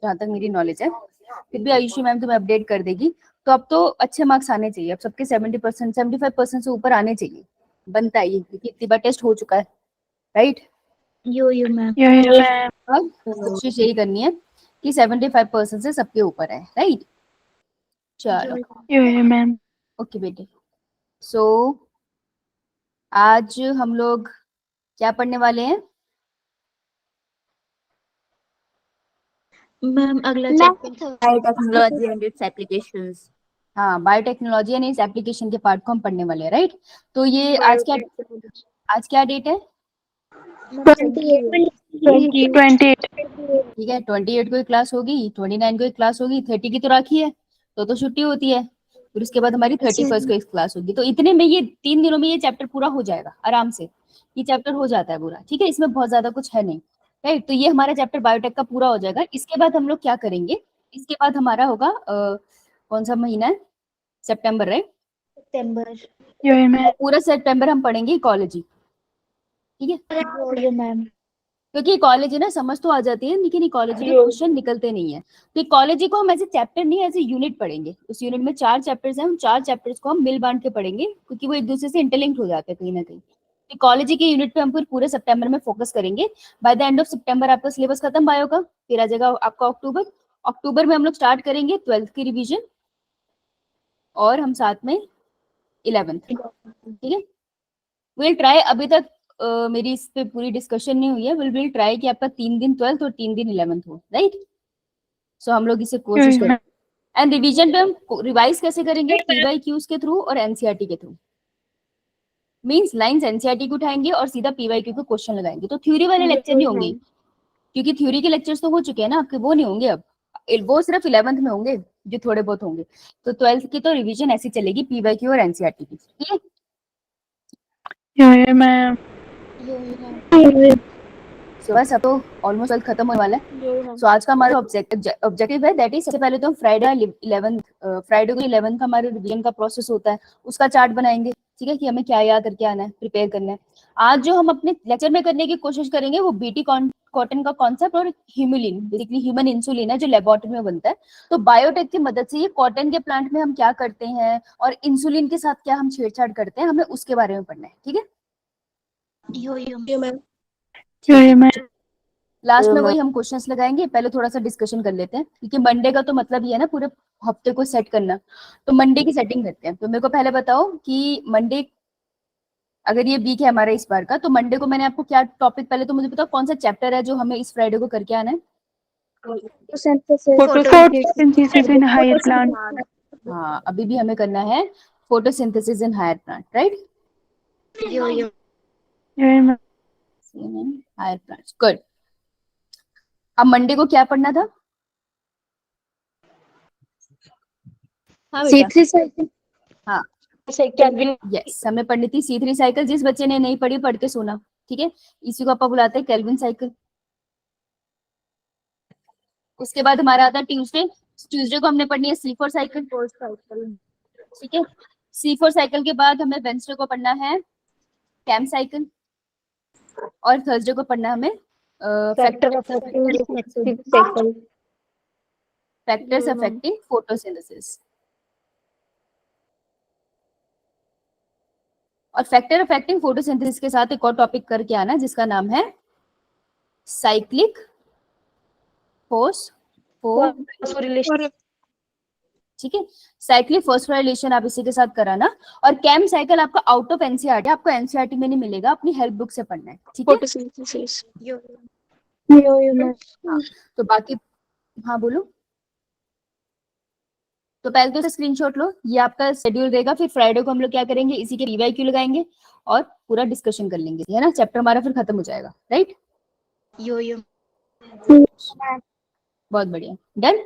जहाँ तक मेरी नॉलेज है। फिर भी आयुषी मैम तुम्हें अपडेट कर देगी। तो अब तो अच्छे मार्क्स आने चाहिए, अब सबके 70%, 75% से ऊपर आने चाहिए, बनता है ये, क्योंकि इतनी बार टेस्ट हो चुका है, राइट। यो मैम। अब कोशिश यही करनी है कि 75% से सबके ऊपर है, राइट। चलो मैम। ओके बेटे। सो आज हम लोग क्या पढ़ने वाले हैं? मैम अगला chapter biotechnology and it's applications. हाँ, बायोटेक्नोलॉजी एंड इस एप्लीकेशन के पार्ट को हम पढ़ने वाले हैं, राइट। तो ये आज क्या डेट है? 28। ठीक है, 28 को ही क्लास होगी, 29 को ही क्लास होगी, 30 की तो राखी है, तो छुट्टी होती है। फिर उसके बाद हमारी 31 को एक क्लास होगी। तो इतने में, ये 3 दिनों में ये चैप्टर पूरा हो जाएगा आराम से। ये चैप्टर हो जाता है पूरा, ठीक है, इसमें बहुत ज्यादा कुछ है नहीं, राइट। तो ये हमारा चैप्टर बायोटेक का पूरा हो जाएगा। इसके बाद हम लोग क्या करेंगे? इसके बाद हमारा होगा कौन सा महीना है? सितंबर, राइट। सितंबर। पूरा सितंबर हम पढ़ेंगे इकोलॉजी, ठीक है। यो मैम। क्योंकि इकोलॉजी ना समझ तो आ जाती है, लेकिन इकोलॉजी के क्वेश्चन निकलते नहीं है। तो इकोलॉजी को हम ऐसे चैप्टर नहीं, ऐसे यूनिट पढ़ेंगे। उस यूनिट में 4 चैप्टर्स हैं, उन 4 चैप्टर्स को हम मिल बांट के पढ़ेंगे, क्योंकि वो एक दूसरे से इंटरलिंक्ड हो जाते हैं कहीं ना कहीं। इकोलॉजी के यूनिट पे हम फिर पूरे सितंबर में फोकस करेंगे। बाय द एंड ऑफ सितंबर आपका सिलेबस खत्म बायो का, फिर आ जाएगा आपका अक्टूबर। अक्टूबर में हम लोग स्टार्ट करेंगे 12th की रिविजन, और हम साथ में 11th, ठीक है। विल ट्राई, अभी तक मेरी इस पे पूरी डिस्कशन नहीं हुई है। विल ट्राई कि आपका 3 दिन 12th और 3 दिन 11th हो, राइट। सो हम लोग इसे कोशिश करें। एंड रिवीजन पे हम रिवाइज कैसे करेंगे? पीवाईक्यूज के थ्रू और एनसीईआरटी के थ्रू। मींस लाइंस एनसीईआरटी को उठाएंगे और सीधा पीवाईक्यू के क्वेश्चन लगाएंगे। तो थ्योरी वाले लेक्चर नहीं होंगे, क्योंकि थ्योरी के लेक्चर्स तो हो चुके हैं ना आपके, वो नहीं होंगे अब। वो सिर्फ 11th में होंगे, जो थोड़े बहुत होंगे। तो 12th की तो रिवीजन ऐसी चलेगी, पीवाईक्यू और एनसीईआरटी की, ठीक है। मैम। सो बस अब तो ऑलमोस्ट कल खत्म होने वाला है। सो आज का हमारा ऑब्जेक्टिव है, दैट इज सबसे पहले तो हम फ्राइडे 11th, फ्राइडे को 11th का हमारे रिवीजन का प्रोसेस होता है, उसका चार्ट बनाएंगे, ठीक है, कि हमें क्या याद करके आना है, प्रिपेयर करना है। आज जो हम अपने लेक्चर में करने की कोशिश करेंगे वो बीटी कॉटन का कॉन्सेप्ट और ह्यूमुलिन, बेसिकली ह्यूमन इंसुलिन है, जो लेबोरेटरी में बनता है। तो बायोटेक की मदद से ये कॉटन के प्लांट में हम क्या करते हैं और इंसुलिन के साथ क्या हम छेड़छाड़ करते हैं, हमें उसके बारे में पढ़ना है, ठीक है। यो मैम। लास्ट में वही हम क्वेश्चंस लगाएंगे, पहले थोड़ा सा डिस्कशन कर लेते हैं, क्योंकि मंडे का तो मतलब ये है ना पूरे हफ्ते को सेट करना। तो मंडे की सेटिंग करते हैं। तो मेरे को पहले बताओ कि मंडे, अगर ये वीक है हमारा इस बार का, तो मंडे को मैंने आपको क्या टॉपिक, पहले तो मुझे बताओ कौन सा चैप्टर है जो हमें इस फ्राइडे को करके आना है? Photosynthesis in higher plant. हाँ, अभी भी हमें करना है photosynthesis in higher plant, right. Yo higher plants, good. अब मंडे को क्या पढ़ना था? हाँ बेटा, हाँ यस, हमें पढ़नी थी C3 साइकिल। जिस बच्चे ने नहीं पढ़ी, पढ़ के सुना, ठीक है। इसी को अपन बुलाते हैं केल्विन साइकिल। उसके बाद हमारा आता है ट्यूसडे। ट्यूसडे को हमने पढ़नी है C4 साइकिल, ठीक है। C4 साइकिल के बाद हमें वेंसडे को पढ़ना है कैम साइकिल, और थर्सडे को पढ़ना हमें फैक्टर्स अफेक्टिंग फोटोसिंथेसिस। और फैक्टर अफेक्टिंग फोटोसिंथेसिस के साथ एक और टॉपिक करके आना, जिसका नाम है साइक्लिक फोस्फोरिलेशन, ठीक है। साइक्लिक फोस्फोरिलेशन आप इसी के साथ कराना। और कैम साइकिल आपका आउट ऑफ एनसीईआरटी, आपको एनसीईआरटी में नहीं मिलेगा, अपनी हेल्प बुक से पढ़ना है, ठीक है। हाँ, तो बाकी, हाँ बोलो। तो पहले तो स्क्रीनशॉट लो, ये आपका शेड्यूल रहेगा। फिर फ्राइडे को हम लोग क्या करेंगे, इसी के पीवाईक्यू लगाएंगे और पूरा डिस्कशन कर लेंगे, है ना। चैप्टर हमारा फिर खत्म हो जाएगा, राइट। यो बहुत बढ़िया, डन।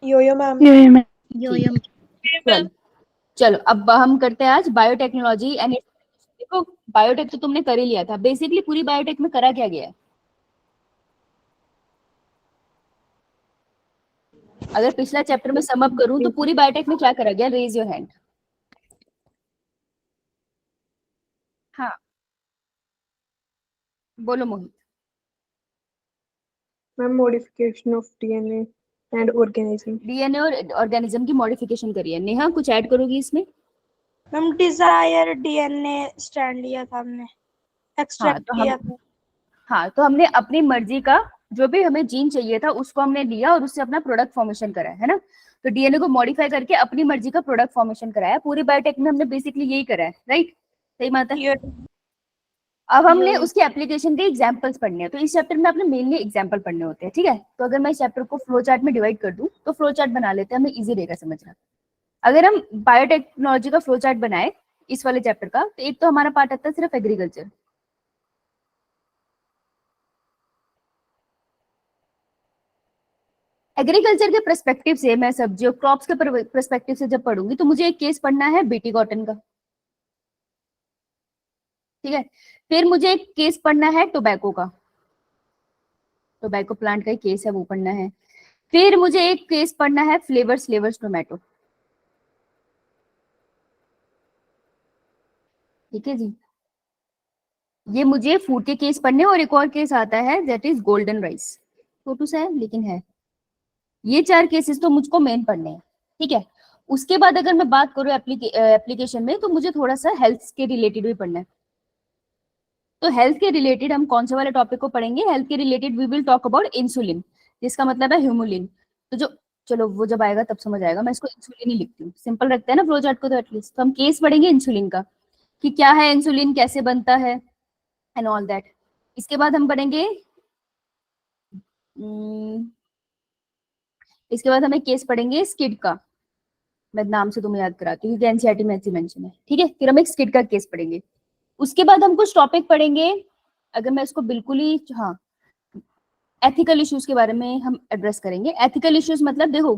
मैम। चलो चलो, अब हम करते हैं आज बायोटेक्नोलॉजी एंड। देखो, बायोटेक तो तुमने कर ही लिया था। बेसिकली पूरी बायोटेक में करा क्या गया है? अगर पिछला चैप्टर में सम अप करूं तो पूरी बायोटेक में क्या करा गया? Raise your hand. हाँ बोलो Mohit. Ma'am modification of DNA and organism. DNA और ऑर्गेनिज्म की मॉडिफिकेशन करी है। नेहा कुछ ऐड करोगी इसमें? मैम डिजायर डीएनए स्टैंड लिया था हमने, एक्सट्रैक्ट किया था। हाँ, तो हमने अपनी मर्जी का जो भी हमें जीन चाहिए था उसको हमने लिया और उससे अपना प्रोडक्ट फॉर्मेशन करा है ना। तो डीएनए को मॉडिफाई करके अपनी मर्जी का प्रोडक्ट फॉर्मेशन कराया। पूरी बायोटेक में हमने बेसिकली यही करा है, राइट? सही बात है। यो अब हमने यो उसके एप्लीकेशन के एग्जांपल्स पढ़ने हैं। तो इस चैप्टर में अपने मेनली एग्जांपल पढ़ने होते हैं, ठीक है। तो अगर मैं इस चैप्टर को फ्लो चार्ट में डिवाइड कर दूं तो फ्लो चार्ट बना लेते हैं, हमें इजी रहेगा समझना। अगर हम बायोटेक्नोलॉजी का फ्लो चार्ट बनाए इस वाले चैप्टर का, तो एक तो हमारा पार्ट आता है सिर्फ एग्रीकल्चर। एग्रीकल्चर के पर्सपेक्टिव से मैं सब्जियों क्रॉप्स के पर्सपेक्टिव से जब पढ़ूंगी तो मुझे एक केस पढ़ना है बीटी कॉटन का, ठीक है। फिर मुझे एक केस पढ़ना है टोबैको का, टोबैको प्लांट का एक केस है वो पढ़ना है। फिर मुझे एक केस पढ़ना है फ्लेवर्स टोमेटो, ठीक है जी। ये मुझे फूड के केस पढ़ने, और एक और केस आता है दैट इज गोल्डन राइस। छोटू सा है लेकिन है। ये 4 केसेस तो मुझको मेन पढ़ने हैं, ठीक है। उसके बाद अगर मैं बात करूँ एप्लीकेशन में, तो मुझे थोड़ा सा हेल्थ के रिलेटेड भी पढ़ना है। तो हेल्थ के रिलेटेड हम कौन से वाले टॉपिक को पढ़ेंगे? हेल्थ के related we will talk about insulin, जिसका मतलब है ह्यूमुलिन। तो जो, चलो वो जब आएगा तब समझ आएगा, मैं इसको इंसुलिन ही लिखती हूँ, सिंपल रखते हैं ना फ्लो चार्ट को। तो एटलीस्ट तो हम केस पढ़ेंगे इंसुलिन का, कि क्या है इंसुलिन, कैसे बनता है एंड ऑल दैट। इसके बाद हम पढ़ेंगे इसके बाद हम एक केस पढ़ेंगे स्किड का। मैं नाम से तुम्हें याद कराती हूँ क्योंकि एनसीईआरटी में ऐसी मेंशन है, ठीक है। फिर हम एक स्किड का केस पढ़ेंगे। उसके बाद हम कुछ टॉपिक पढ़ेंगे, अगर मैं इसको बिल्कुल ही, हाँ, एथिकल इश्यूज के बारे में हम एड्रेस करेंगे। एथिकल इश्यूज मतलब देखो,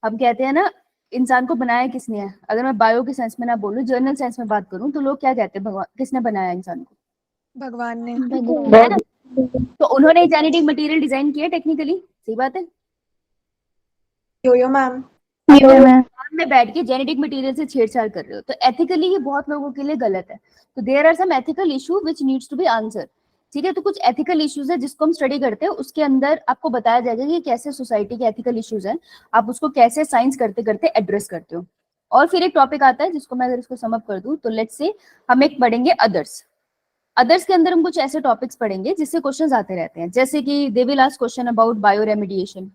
हम कहते हैं ना इंसान को बनाया किसने है। अगर मैं बायो के सेंस में ना बोलूं, जर्नल सेंस में बात करूं, तो लोग क्या कहते हैं, भगवान किसने बनाया इंसान को? भगवान ने। है ना? तो उन्होंने जेनेटिक मटेरियल डिजाइन किया टेक्निकली, सही बात है। यो मैम। में बैठ के जेनेटिक मटेरियल से छेड़छाड़ कर रहे हो, तो एथिकली ये बहुत लोगों के लिए गलत है। तो there are some ethical issue which needs to be answer, ठीक है। तो कुछ एथिकल इश्यूज है जिसको हम स्टडी करते हैं, उसके अंदर आपको बताया जाएगा कि कैसे सोसाइटी के एथिकल इश्यूज हैं, आप उसको कैसे साइंस करते करते एड्रेस करते हो। और फिर एक टॉपिक आता है जिसको मैं अगर इसको सम अप कर दूं, तो लेट्स से हम एक पढ़ेंगे अदर्स। अदर्स के अंदर हम कुछ ऐसे टॉपिक्स पढ़ेंगे जिससे क्वेश्चंस आते रहते हैं, जैसे कि they will ask question about bio remediation,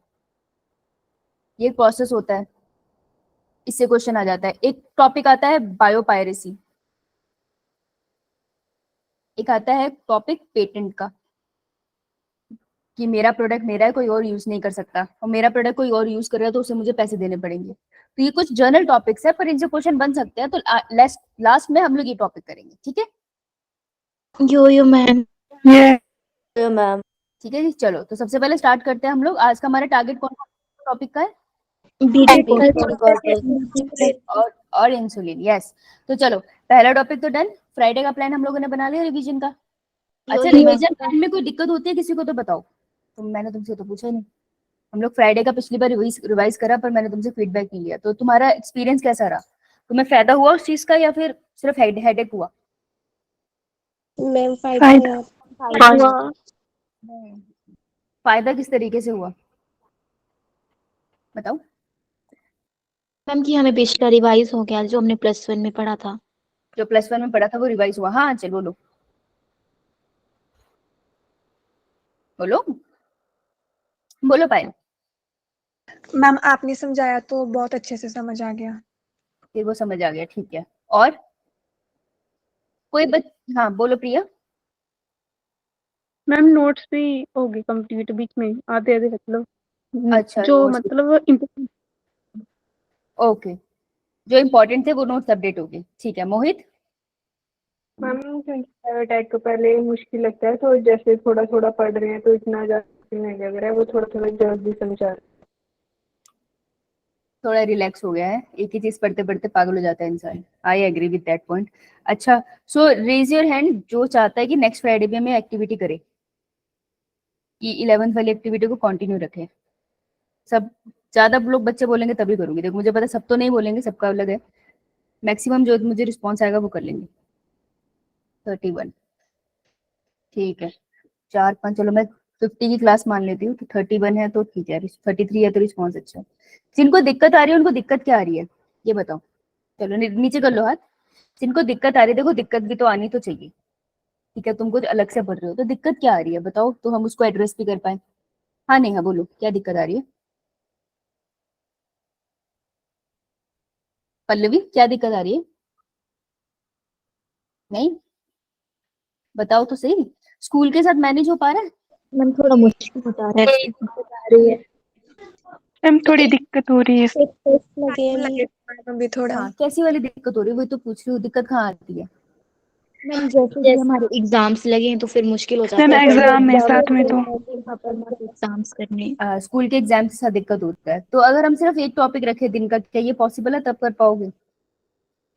ये प्रोसेस होता है, इससे क्वेश्चन आ जाता है। एक टॉपिक आता है बायोपायरेसी, एक आता है टॉपिक पेटेंट का, कि मेरा प्रोडक्ट मेरा है, कोई और यूज नहीं कर सकता, और मेरा प्रोडक्ट कोई और यूज कर रहा है तो उसे मुझे पैसे देने पड़ेंगे। तो ये कुछ जर्नल टॉपिक्स है, पर इनसे क्वेश्चन बन सकते हैं। तो लास्ट में हम लोग ये टॉपिक करेंगे, ठीक है। यो मैम। मैम। ठीक है जी, चलो तो सबसे पहले स्टार्ट करते हैं हम लोग। आज का हमारा टारगेट कौन सा टॉपिक का है? और इंसुलिन, यस। तो चलो पहला टॉपिक तो डन। फ्राइडे का प्लान हम लोगों ने बना लिया रिवीजन का। अच्छा, रिवीजन प्लान में कोई दिक्कत होती है किसी को तो बताओ। मैंने तुमसे तो पूछा ही नहीं। हम लोग फ्राइडे का पिछली बार रिवाइज करा, पर मैंने तुमसे फीडबैक नहीं लिया। तो तुम्हारा एक्सपीरियंस कैसा रहा? तुम्हें फायदा हुआ उस चीज का, या फिर सिर्फ हेडेक हुआ? मैम फायदा। फायदा किस तरीके से हुआ बताओ। मैम कि हमें पिछला रिवाइज हो गया जो हमने +1 में पढ़ा था। जो +1 में पढ़ा था वो रिवाइज हुआ? हाँ चल बोलो बोलो बोलो पायल। मैम आपने समझाया तो बहुत अच्छे से समझ आ गया। फिर वो समझ आ गया, ठीक है। और कोई हाँ बोलो प्रिया। मैम नोट्स भी होगी कंप्लीट, बीच में आधे आधे मतलब अच्छा, जो notes भी। मतलब important। ओके, जो इम्पोर्टेंट थे वो नोट्स अपडेट हो गए, ठीक है। मोहित? मैम क्योंकि बायोटेक को पहले मुश्किल लगता है, तो जैसे थोड़ा थोड़ा पढ़ रहे हैं तो इतना ज्यादा नहीं लग रहा है, वो थोड़ा थोड़ा जल्दी समझ आ रहा है। थोड़ा रिलैक्स हो गया है, एक ही चीज पढ़ते पढ़ते पागल हो जाता है इंसान। I agree with that point. अच्छा, सो रेज योर हैंड जो चाहता है कि नेक्स्ट फ्राइडे भी हमें एक्टिविटी करे, कि 11th वाली एक्टिविटी को कंटिन्यू रखें। सब ज्यादा लोग बच्चे बोलेंगे तभी करूंगी, देखो मुझे पता सब तो नहीं बोलेंगे, सबका अलग है। मैक्सिमम जो मुझे रिस्पॉन्स आएगा वो कर लेंगे। 31, ठीक है। 4 5, चलो मैं 50 की क्लास मान लेती हूँ तो 31 है तो ठीक है, 33 है तो रिस्पॉन्स अच्छा है। जिनको दिक्कत आ रही है उनको दिक्कत क्या आ रही है ये बताओ। चलो नीचे कर लो हाथ। जिनको दिक्कत आ रही है, देखो दिक्कत भी तो आनी तो चाहिए, ठीक है, तुम कुछ अलग से पढ़ रहे हो तो दिक्कत क्या आ रही है बताओ, तो हम उसको एड्रेस भी कर पाए। हाँ नहीं, हाँ बोलो क्या दिक्कत आ रही है। पल्लवी क्या दिक्कत आ रही है? नहीं बताओ तो सही, स्कूल के साथ मैनेज हो पा रहा है? मैम थोड़ा मुश्किल बता रहा है, दिक्कत आ रही है। मैम थोड़ी दिक्कत हो रही है। एक टेस्ट लगे टाइम नहीं। लगेगा अभी थोड़ा। हाँ कैसी वाली दिक्कत हो रही है वही तो पूछ रही हूँ, दिक्कत कहाँ आती है? मैम जैसे कि हमारे एग्जाम्स लगे हैं तो फिर मुश्किल हो मैम जाता है, एग्जाम है साथ में तो। एग्जाम्स करने। स्कूल के एग्जाम के साथ दिक्कत होता है, तो अगर हम सिर्फ एक टॉपिक रखे दिन का, क्या ये पॉसिबल है? तब कर पाओगे?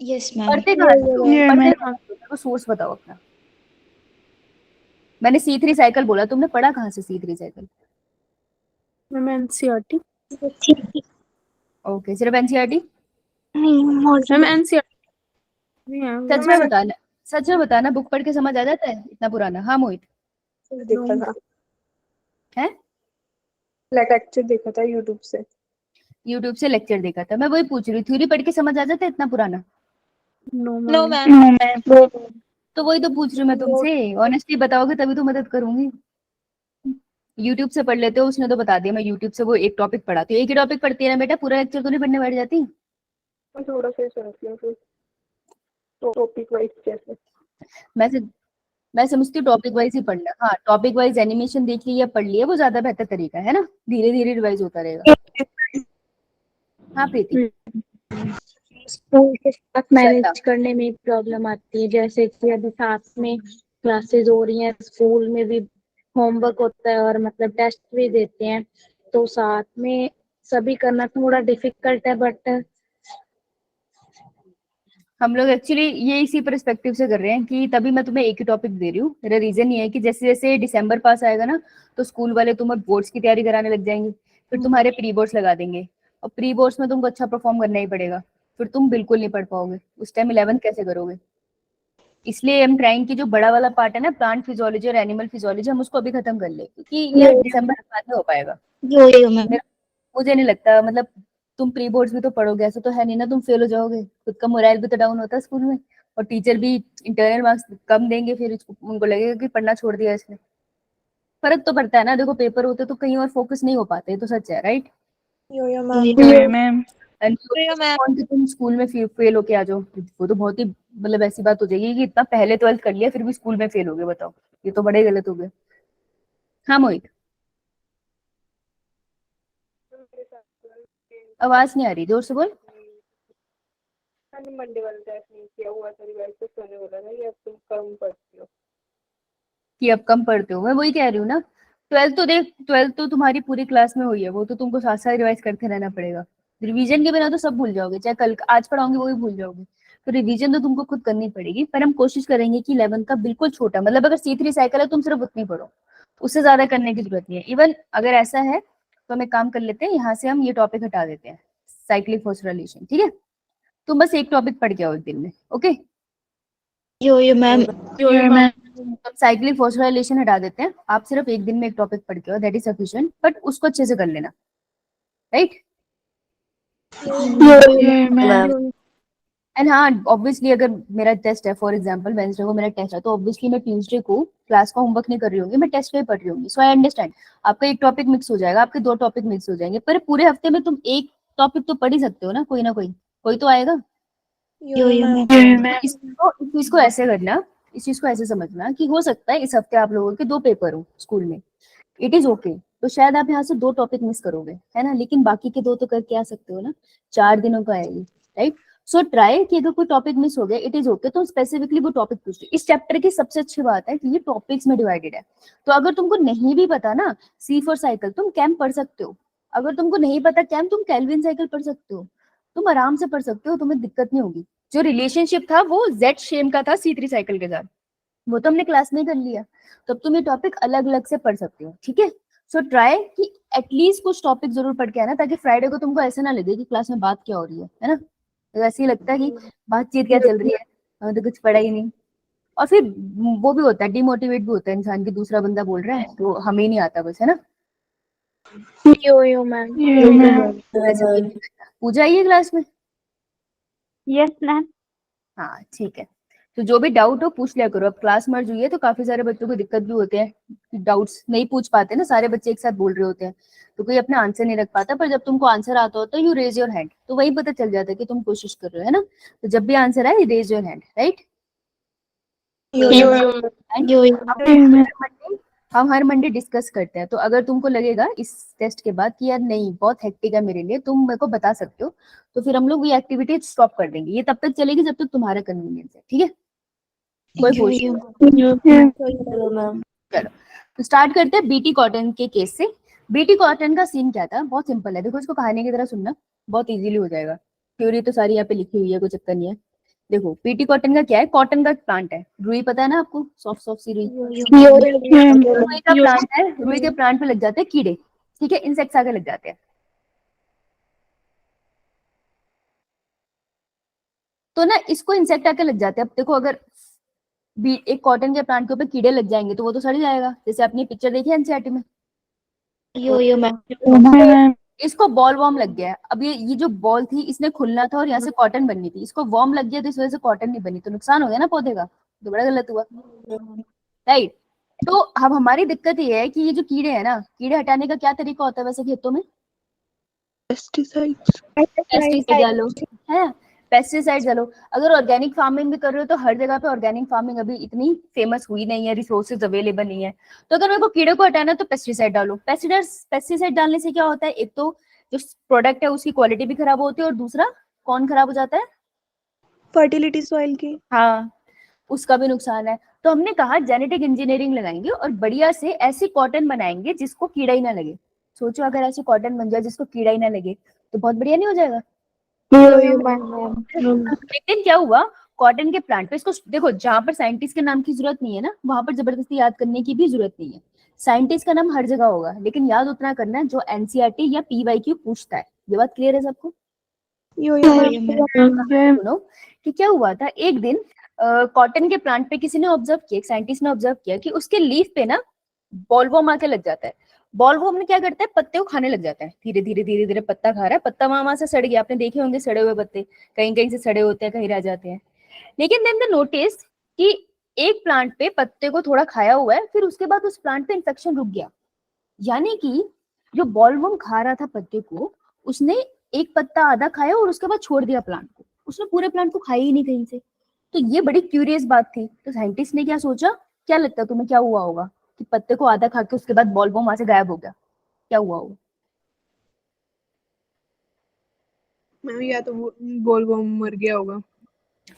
Yes ma'am. पढ़ते कहाँ से हो? ये पढ़ते मैम कहाँ से हो? मेरे को सोर्स बताओ अपना। मैंने C3 साइकिल बोला, तुमने पढ़ा कहाँ से C3 cycle? Ma'am NCERT. Okay, सिर्फ एनसीईआरटी? मैम एनसीईआरटी नहीं सच में बताना, सच में बताना, बुक पढ़ के समझ आ जाता है इतना पुराना? हाँ मोहित देखा था, है, लेक्चर देखा था यूट्यूब से। यूट्यूब से लेक्चर देखा था, मैं वही पूछ रही हूँ, थ्योरी पढ़ के समझ आ जाता है इतना पुराना? No no ma'am. मैम। तो वही तो पूछ रही हूँ मैं तुमसे, ऑनेस्टली बताओगे तभी तो मदद करूंगी। यूट्यूब से पढ़ लेते हो, उसने तो बता दिया, मैं यूट्यूब से वो एक टॉपिक पढ़ाती हूँ। एक ही टॉपिक पढ़ती है ना बेटा, पूरा लेक्चर तो नहीं पढ़ने बैठ जाती। मैं थोड़ा सा ही समझती हूँ फिर, टॉपिक वाइज कैसे। मैं से, मैं समझती हूँ टॉपिक वाइज ही पढ़ना। हाँ टॉपिक वाइज एनिमेशन देख लिया पढ़ लिया, वो ज्यादा बेहतर तरीका है ना, धीरे धीरे रिवाइज होता रहेगा। हाँ प्रीति। स्कूल के साथ श्रद्धा। मैनेज करने में प्रॉब्लम आती है, जैसे कि अभी साथ में क्लासेस हो रही हैं, स्कूल में भी होमवर्क होता है और मतलब टेस्ट भी देते हैं, तो साथ में सभी करना थोड़ा डिफिकल्ट है, बट हम लोग एक्चुअली ये इसी परस्पेक्टिव से कर रहे हैं कि तभी मैं तुम्हें एक ही टॉपिक दे रही हूँ। मेरा रीजन ये है कि जैसे जैसे दिसंबर पास आएगा ना, तो स्कूल वाले तुम्हें बोर्ड्स की तैयारी कराने लग जाएंगे, फिर तुम्हारे प्री बोर्ड्स लगा देंगे, और प्री बोर्ड्स में तुमको अच्छा परफॉर्म करना ही पड़ेगा, फिर तुम बिल्कुल नहीं पढ़ पाओगे, उस टाइम 11th कैसे करोगे? इसलिए हम ट्राइंग की जो बड़ा वाला पार्ट है ना, प्लांट फिजियोलॉजी और एनिमल फिजियोलॉजी, हम उसको अभी खत्म कर ले, क्योंकि ये दिसंबर के बाद में हो पाएगा। यो मैम। मुझे नहीं लगता, मतलब तुम प्री बोर्ड्स भी तो पढ़ोगे, ऐसा तो है नहीं ना तुम फेल हो जाओगे, खुद का मोराइल भी तो डाउन होता है स्कूल में, और टीचर भी इंटरनल मार्क्स कम देंगे, फिर उनको लगेगा कि पढ़ना छोड़ दिया इसने। फर्क तो पड़ता है ना, देखो पेपर होते तो कहीं और फोकस नहीं हो पाते, तो सच है, राइट? यो मैम। ये मैम। एंड तुम स्कूल में फेल होके आ जाओ, वो तो बहुत ही मतलब ऐसी बात हो जाएगी कि इतना पहले 12th कर लिया फिर भी स्कूल में फेल हो गए, बताओ, ये तो बड़े गलत हो गए। हाँ मोहित, आवाज नहीं आ रही, जोर से बोल। मैंने मंडे वाला टेस्ट नहीं किया हुआ था, रिवाइज तो सोने वाला था, ये अब तुम कम पढ़ती हो। कि अब कम पढ़ते हो, मैं वही कह रही हूँ ना, 12th तो देख, 12th तो तुम्हारी पूरी क्लास में हुई है, वो तो तुमको साथ साथ रिवाइज करते रहना पड़ेगा। रिवीजन के बिना तो सब भूल जाओगे, चाहे कल आज पढ़ाऊंगी वो भी भूल जाओगे, तो रिवीजन तो तुमको खुद करनी पड़ेगी। पर हम कोशिश करेंगे कि 11th का बिल्कुल छोटा, मतलब अगर C3 साइकिल है तुम सिर्फ उतनी पढ़ो, उससे ज्यादा करने की जरूरत नहीं है। इवन अगर ऐसा है तो हम एक काम कर लेते हैं, यहाँ से हम ये टॉपिक हटा देते हैं, साइक्लिक फोस्फोराइलेशन, ठीक है? तुम बस एक टॉपिक पढ़ के आओ एक दिन में, ओके? यो मैम। ये मैम। साइक्लिक फोस्फोराइलेशन हटा देते हैं, आप सिर्फ एक दिन में एक टॉपिक पढ़ के आओ, दैट इज सफिशिएंट, बट उसको अच्छे से कर लेना, राइट? ये मैम। एंड हाँ ऑब्वियसली अगर मेरा टेस्ट है, फॉर एग्जांपल वेडनेसडे को मेरा टेस्ट है, तो ऑब्वियसली मैं ट्यूसडे को क्लास का होमवर्क नहीं कर रही होंगी, मैं टेस्ट पे पढ़ रही होंगी, सो आई अंडरस्टैंड। आपका एक टॉपिक मिक्स हो जाएगा, आपके दो टॉपिक मिक्स हो जाएंगे, पर पूरे हफ्ते में तुम एक टॉपिक तो पढ़ ही सकते हो ना, कोई ना कोई तो आएगा। यो मैम। ये मैम। इसको इस चीज को ऐसे करना, इस चीज को ऐसे समझना कि हो सकता है इस हफ्ते आप लोगों के 2 पेपर हो स्कूल में, इट इज ओके, तो शायद आप यहाँ से 2 टॉपिक मिस करोगे, है ना, लेकिन बाकी के 2 तो करके आ सकते हो ना, 4 दिनों का है ये, राइट? सो ट्राई कि अगर कोई टॉपिक मिस हो गया, इट इज ओके, तो स्पेसिफिकली वो टॉपिक पूछ लो। इस चैप्टर की सबसे अच्छी बात है कि ये टॉपिक्स में डिवाइडेड है, तो अगर तुमको नहीं भी पता ना C फॉर साइकिल, तुम कैम पढ़ सकते हो। अगर तुमको नहीं पता कैम, तुम केल्विन साइकिल पढ़ सकते हो, तुम आराम से पढ़ सकते हो, तुम्हें दिक्कत नहीं होगी। जो रिलेशनशिप था वो जेड शेम का था C3 साइकिल के साथ, वो तो हमने क्लास में कर लिया, तो अब तुम ये टॉपिक अलग अलग से पढ़ सकते हो, ठीक है? सो ट्राई कि एटलीस्ट कुछ टॉपिक जरूर पढ़ के आना, ताकि फ्राइडे को तुमको ऐसा ना लगे कि क्लास में बात क्या हो रही है ना, तो ऐसे ही लगता है कि बातचीत क्या चल रही है, हमें तो कुछ पढ़ा ही नहीं। और फिर वो भी होता है, डिमोटिवेट भी होता है इंसान की, दूसरा बंदा बोल रहा है तो हमें नहीं आता बस, है ना। यो मैम। तो वैसे कोई नहीं करता। पूजा आई है क्लास में? Yes ma'am. हाँ ठीक है, तो जो भी डाउट हो पूछ लिया करो। अब क्लास मर्ज हुई है तो काफी सारे बच्चों को दिक्कत भी होते हैं, डाउट्स नहीं पूछ पाते ना, सारे बच्चे एक साथ बोल रहे होते हैं तो कोई अपना आंसर नहीं रख पाता। पर जब तुमको आंसर आता होता है यू रेज योर हैंड, तो वही पता चल जाता है कि तुम कोशिश कर रहे हो, है ना। तो जब भी आंसर आए रेज योर हैंड, राइट। हम हर मंडे डिस्कस करते हैं, तो अगर तुमको लगेगा इस टेस्ट के बाद कि यार नहीं बहुत हेक्टिक है मेरे लिए, तुम मेरे को बता सकते हो, तो फिर हम लोग ये एक्टिविटी स्टॉप कर देंगे। ये तब तक चलेगी जब तक तुम्हारा कन्वीनियंस है, ठीक है। कोई चलो तो स्टार्ट करते हैं बीटी कॉटन के केस से। बीटी कॉटन का सीन क्या था, बहुत सिंपल है, देखो इसको कहानी की तरह सुनना, बहुत इजीली हो जाएगा। थ्योरी तो सारी यहाँ पे लिखी हुई है, कोई चक्कर नहीं है। देखो बीटी कॉटन का क्या है, कॉटन का प्लांट है, रुई पता है ना आपको, सॉफ्ट सॉफ्ट सी रुई। रुई का प्लांट है, रुई के प्लांट पे लग जाते हैं कीड़े, ठीक है, इंसेक्ट्स आके लग जाते हैं। तो ना इसको इंसेक्ट आके लग जाते हैं। अब देखो अगर एक कॉटन के प्लांट के ऊपर कीड़े लग जाएंगे तो वो तो सड़ जाएगा, जैसे अपनी पिक्चर देखी एनसीईआरटी में। इसको बॉल वॉर्म लग गया है। अब ये जो बॉल थी इसने खुलना था और यहाँ से कॉटन बननी थी, इसको वॉर्म लग गया तो इस वजह से कॉटन नहीं बनी, तो नुकसान हो गया ना पौधे का, तो बड़ा गलत हुआ, राइट। तो अब हमारी दिक्कत ये है कि ये जो कीड़े हैं ना, कीड़े हटाने का क्या तरीका होता है वैसे खेतों में? पेस्टिसाइड डालो, है, पेस्टिसाइड डालो। अगर ऑर्गेनिक फार्मिंग भी कर रहे हो तो हर जगह पे ऑर्गेनिक फार्मिंग अभी इतनी फेमस हुई नहीं है, रिसोर्सेज अवेलेबल नहीं है, तो अगर मेरे को कीड़े को हटाना है तो पेस्टिसाइड डालो। पेस्टिसाइड डालने से क्या होता है, एक तो जो प्रोडक्ट है उसकी क्वालिटी भी खराब होती है, और दूसरा कौन खराब हो जाता है, फर्टिलिटी सॉइल की। हाँ उसका भी नुकसान है। तो हमने कहा जेनेटिक इंजीनियरिंग लगाएंगे और बढ़िया से ऐसी कॉटन बनाएंगे जिसको कीड़ा ही ना लगे। सोचो अगर ऐसी कॉटन बन जाए जिसको कीड़ा ही ना लगे तो बहुत बढ़िया नहीं हो जाएगा। लेकिन क्या हुआ, कॉटन के प्लांट पे, इसको देखो जहां पर साइंटिस्ट के नाम की जरूरत नहीं है ना, वहां पर जबरदस्ती याद करने की भी जरूरत नहीं है। साइंटिस्ट का नाम हर जगह होगा, लेकिन याद उतना करना है जो एनसीईआरटी या पीवाईक्यू पूछता है। ये बात क्लियर है सबको? सुनो कि क्या हुआ था, एक दिन कॉटन के प्लांट पे किसी ने ऑब्जर्व किया, एक साइंटिस्ट ने ऑब्जर्व किया कि उसके लीफ पे ना बॉलवॉर्म आके लग जाता है। बॉलवॉर्म ने क्या करता है, पत्ते को खाने लग जाता है, धीरे धीरे धीरे धीरे पत्ता खा रहा है, पत्ता वहां से सड़ गया। आपने देखे होंगे सड़े हुए पत्ते, कहीं कहीं से सड़े होते हैं, कहीं रह जाते हैं। लेकिन देन द नोटिस कि एक प्लांट पे पत्ते को थोड़ा खाया हुआ है, फिर उसके बाद उस प्लांट पे इन्फेक्शन रुक गया। यानी कि जो बॉलवॉर्म खा रहा था पत्ते को, उसने एक पत्ता आधा खाया और उसके बाद छोड़ दिया प्लांट को, उसने पूरे प्लांट को खाया ही नहीं कहीं से। तो ये बड़ी क्यूरियस बात थी। तो साइंटिस्ट ने क्या सोचा, क्या लगता है तुम्हें क्या हुआ होगा कि पत्ते को आधा खा के उसके बाद बॉलवॉर्म वहां से गायब हो गया, क्या हुआ होगा? मैम या तो बॉल बॉम मर गया होगा।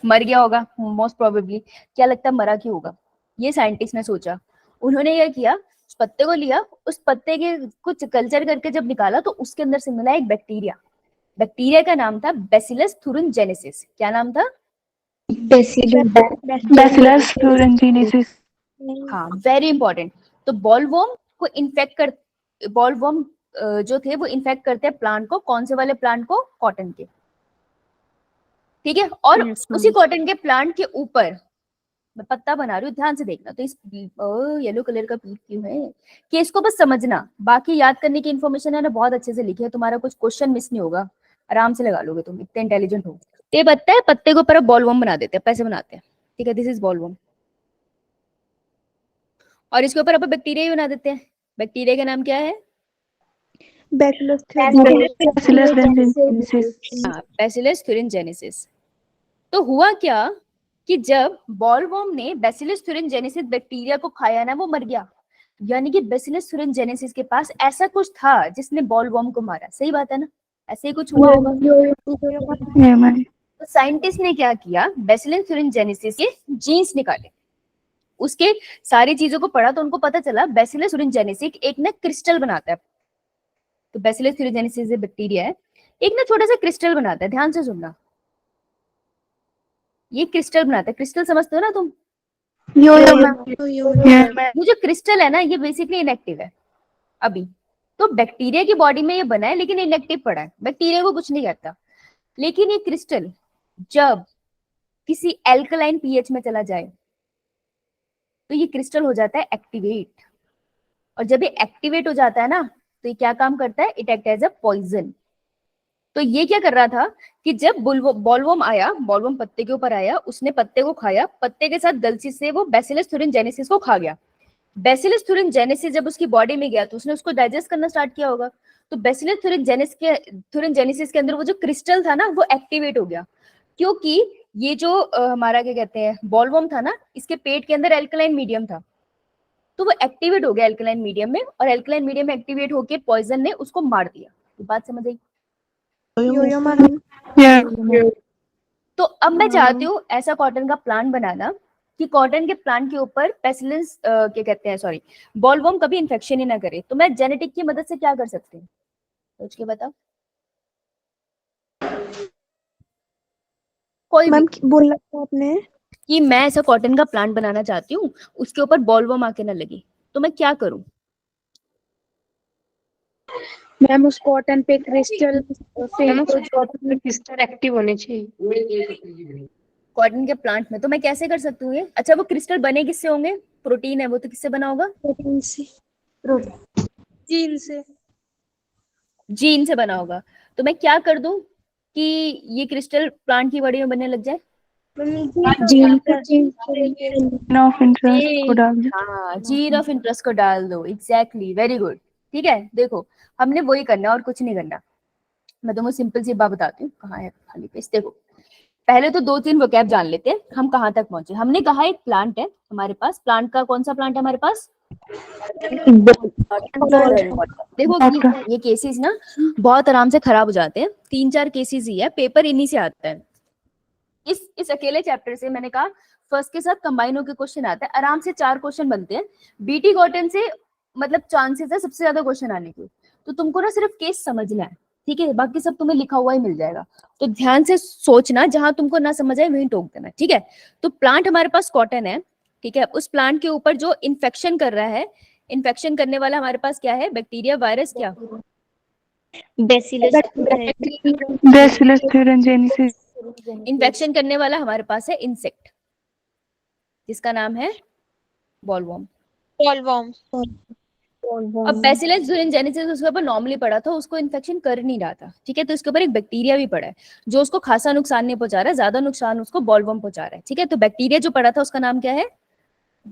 मर गया होगा मोस्ट प्रोबेबली। क्या लगता है मरा क्यों होगा? ये साइंटिस्ट ने सोचा। उन्होंने क्या किया, उस पत्ते को लिया, उस पत्ते के कुछ कल्चर करके जब निकाला तो उसके अंदर से मिला एक बैक्टीरिया। बैक्टीरिया का नाम था बैसिलस थुरिनजेनेसिस। क्या नाम था? Bacillus thuringiensis. हाँ वेरी इंपॉर्टेंट। तो बॉलवॉर्म को इन्फेक्ट कर, बॉलवॉर्म जो थे वो इन्फेक्ट करते हैं प्लांट को, कौन से वाले प्लांट को? कॉटन के, ठीक है। और उसी कॉटन के प्लांट के ऊपर मैं पत्ता बना रही हूँ, ध्यान से देखना। तो इस येलो कलर का पीस क्यों है कि इसको बस समझना, बाकी याद करने की इन्फॉर्मेशन है ना बहुत अच्छे से लिखी है, तुम्हारा कुछ क्वेश्चन मिस नहीं होगा, आराम से लगा लोगे तुम, इतने इंटेलिजेंट हो। ये पत्ता है, पत्ते के ऊपर बॉलवॉर्म बना देते हैं, पैसे बनाते हैं, ठीक है, दिस इज बॉलवॉर्म। और इसके ऊपर अपन बैक्टीरिया ही बना देते हैं। बैक्टीरिया का नाम क्या है? Bacillus thuringiensis. तो हुआ क्या कि जब बॉलवॉर्म ने बैसिलस थुरिनजेनेसिस बैक्टीरिया को खाया ना, वो मर गया। यानी कि बैसिलस थुरिनजेनेसिस के पास ऐसा कुछ था जिसने बॉलवॉर्म को मारा। सही बात है ना, ऐसे ही कुछ हुआ होगा। तो साइंटिस्ट ने क्या किया, बैसिलस थुरिनजेनेसिस के जीन्स निकाले, उसके सारी चीजों को पढ़ा तो उनको पता चला बैसिलस थुरिनजेनेसिस एक ना क्रिस्टल बनाता है। तो बैसिलस थुरिनजेनेसिस बैक्टीरिया है, एक ना छोटा सा क्रिस्टल बनाता है, ध्यान से सुनना। ये क्रिस्टल बनाता है, क्रिस्टल समझते हो ना तुम? ये जो क्रिस्टल है ना ये बेसिकली इनएक्टिव है अभी। तो बैक्टीरिया की बॉडी में ये बना है लेकिन इनएक्टिव पड़ा है, बैक्टीरिया को कुछ नहीं करता। लेकिन ये क्रिस्टल जब किसी एल्कलाइन पीएच में चला जाए, तो ये क्रिस्टल हो जाता है एक्टिवेट, और जब ये एक्टिवेट हो जाता है ना तो ये क्या काम करता है, it act as a poison. तो ये क्या कर रहा था कि जब बॉलवर्म आया, बॉलवर्म पत्ते के ऊपर आया, उसने पत्ते को खाया, पत्ते के साथ गलती से वो बैसिलस thuringiensis को खा गया। बैसिलस thuringiensis जब उसकी बॉडी में गया तो उसने उसको डाइजेस्ट करना स्टार्ट किया होगा, तो बैसिलस thuringiensis के अंदर वो जो क्रिस्टल था ना वो एक्टिवेट हो गया, क्योंकि ये जो हमारा क्या कहते हैं बॉलवर्म था ना, इसके पेट के अंदर एल्कलाइन मीडियम था, तो वो एक्टिवेट हो गया एल्कलाइन मीडियम में, और एल्कलाइन मीडियम में एक्टिवेट होके पॉइजन ने उसको मार दिया। तो बात समझ आई? यो मैम। तो अब मैं चाहती हूँ ऐसा कॉटन का प्लांट बनाना कि कॉटन के प्लांट के ऊपर पेसिलेंस क्या कहते हैं, सॉरी, बॉलवर्म कभी इन्फेक्शन ही ना करे। तो मैं जेनेटिक की मदद से क्या कर सकती हूँ, सोच के बताओ कोई भी। मैम बोला था आपने? कि मैं ऐसा कॉटन का प्लांट बनाना चाहती हूँ, उसके ऊपर बॉलवर्म आके ना लगे, तो मैं क्या करूँ? मैम उस कॉटन पे क्रिस्टल से मैम तो जो क्रिस्टल एक्टिव होने चाहिए। कॉटन के प्लांट में तो मैं कैसे कर सकती हूँ ये? अच्छा, वो क्रिस्टल बने किससे होंगे? प्रोटीन है वो, तो किससे बना होगा? प्रोटीन से, जीन से। जीन से बना होगा। तो मैं क्या कर दूं कि ये क्रिस्टल प्लांट की बॉडी में बनने लग जाए? जीन ऑफ इंटरेस्ट को डाल दो। हाँ, जीन ऑफ इंटरेस्ट को डाल दो, एग्जैक्टली, वेरी गुड। ठीक है, देखो हमने वही करना है और कुछ नहीं करना। मैं तुमको सिंपल सी बात बताती हूँ, कहाँ है खाली पेज, देखो पहले तो 2-3 वोकैब जान लेते हैं हम कहाँ तक पहुंचे। हमने कहा एक प्लांट है हमारे पास, प्लांट का कौन सा प्लांट है हमारे पास? देखो ये केसेस ना बहुत आराम से खराब हो जाते हैं, 3-4 केसेस ही है, पेपर इन्हीं से आता है। इस अकेले चैप्टर से मैंने कहा फर्स्ट के साथ कंबाइन होकर क्वेश्चन आता है, आराम से 4 क्वेश्चन बनते हैं। बीटी कॉटन से मतलब चांसेस है सबसे ज्यादा क्वेश्चन आने के, तो तुमको ना सिर्फ केस समझना है, ठीक है, बाकी सब तुम्हें लिखा हुआ ही मिल जाएगा। तो ध्यान से सोचना, जहां तुमको ना समझ आए वहीं टोक देना, ठीक है। तो प्लांट हमारे पास कॉटन है, ठीक है, उस प्लांट के ऊपर जो इन्फेक्शन कर रहा है, इन्फेक्शन करने वाला हमारे पास क्या है? बैक्टीरिया, वायरस, क्या? Bacillus bacillus thuringiensis। इन्फेक्शन करने वाला हमारे पास है इंसेक्ट, जिसका नाम है बॉलवर्म। अब बैसिलस thuringiensis उसके ऊपर नॉर्मली पड़ा था, उसको इन्फेक्शन कर नहीं रहा था, ठीक है, तो इसके ऊपर एक बैक्टीरिया भी पड़ा है जो उसको खासा नुकसान नहीं पहुंचा रहा है, ज्यादा नुकसान उसको बॉलवर्म पहुंचा रहा है, ठीक है। तो बैक्टीरिया जो पड़ा था उसका नाम क्या है?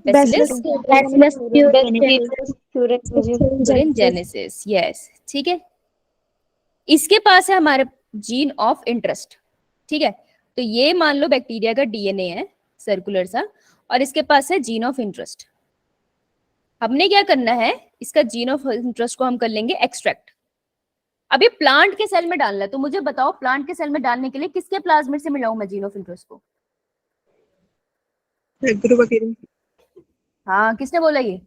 बैसिलस thuringiensis, यस, ठीक है। इसके पास है हमारे जीन ऑफ इंटरेस्ट, ठीक है, तो ये मान लो बैक्टीरिया का डीएनए है सर्कुलर सा, और इसके पास है जीन ऑफ इंटरेस्ट। हमने क्या करना है, इसका जीन ऑफ इंटरेस्ट को हम कर लेंगे एक्सट्रैक्ट। अब ये प्लांट के सेल में डालना है, तो मुझे बताओ प्लांट के सेल में डालने के लिए किसके प्लाज्मिड से मिलाऊं मैं जीन ऑफ इंटरेस्ट को? हाँ, किसने बोला ये?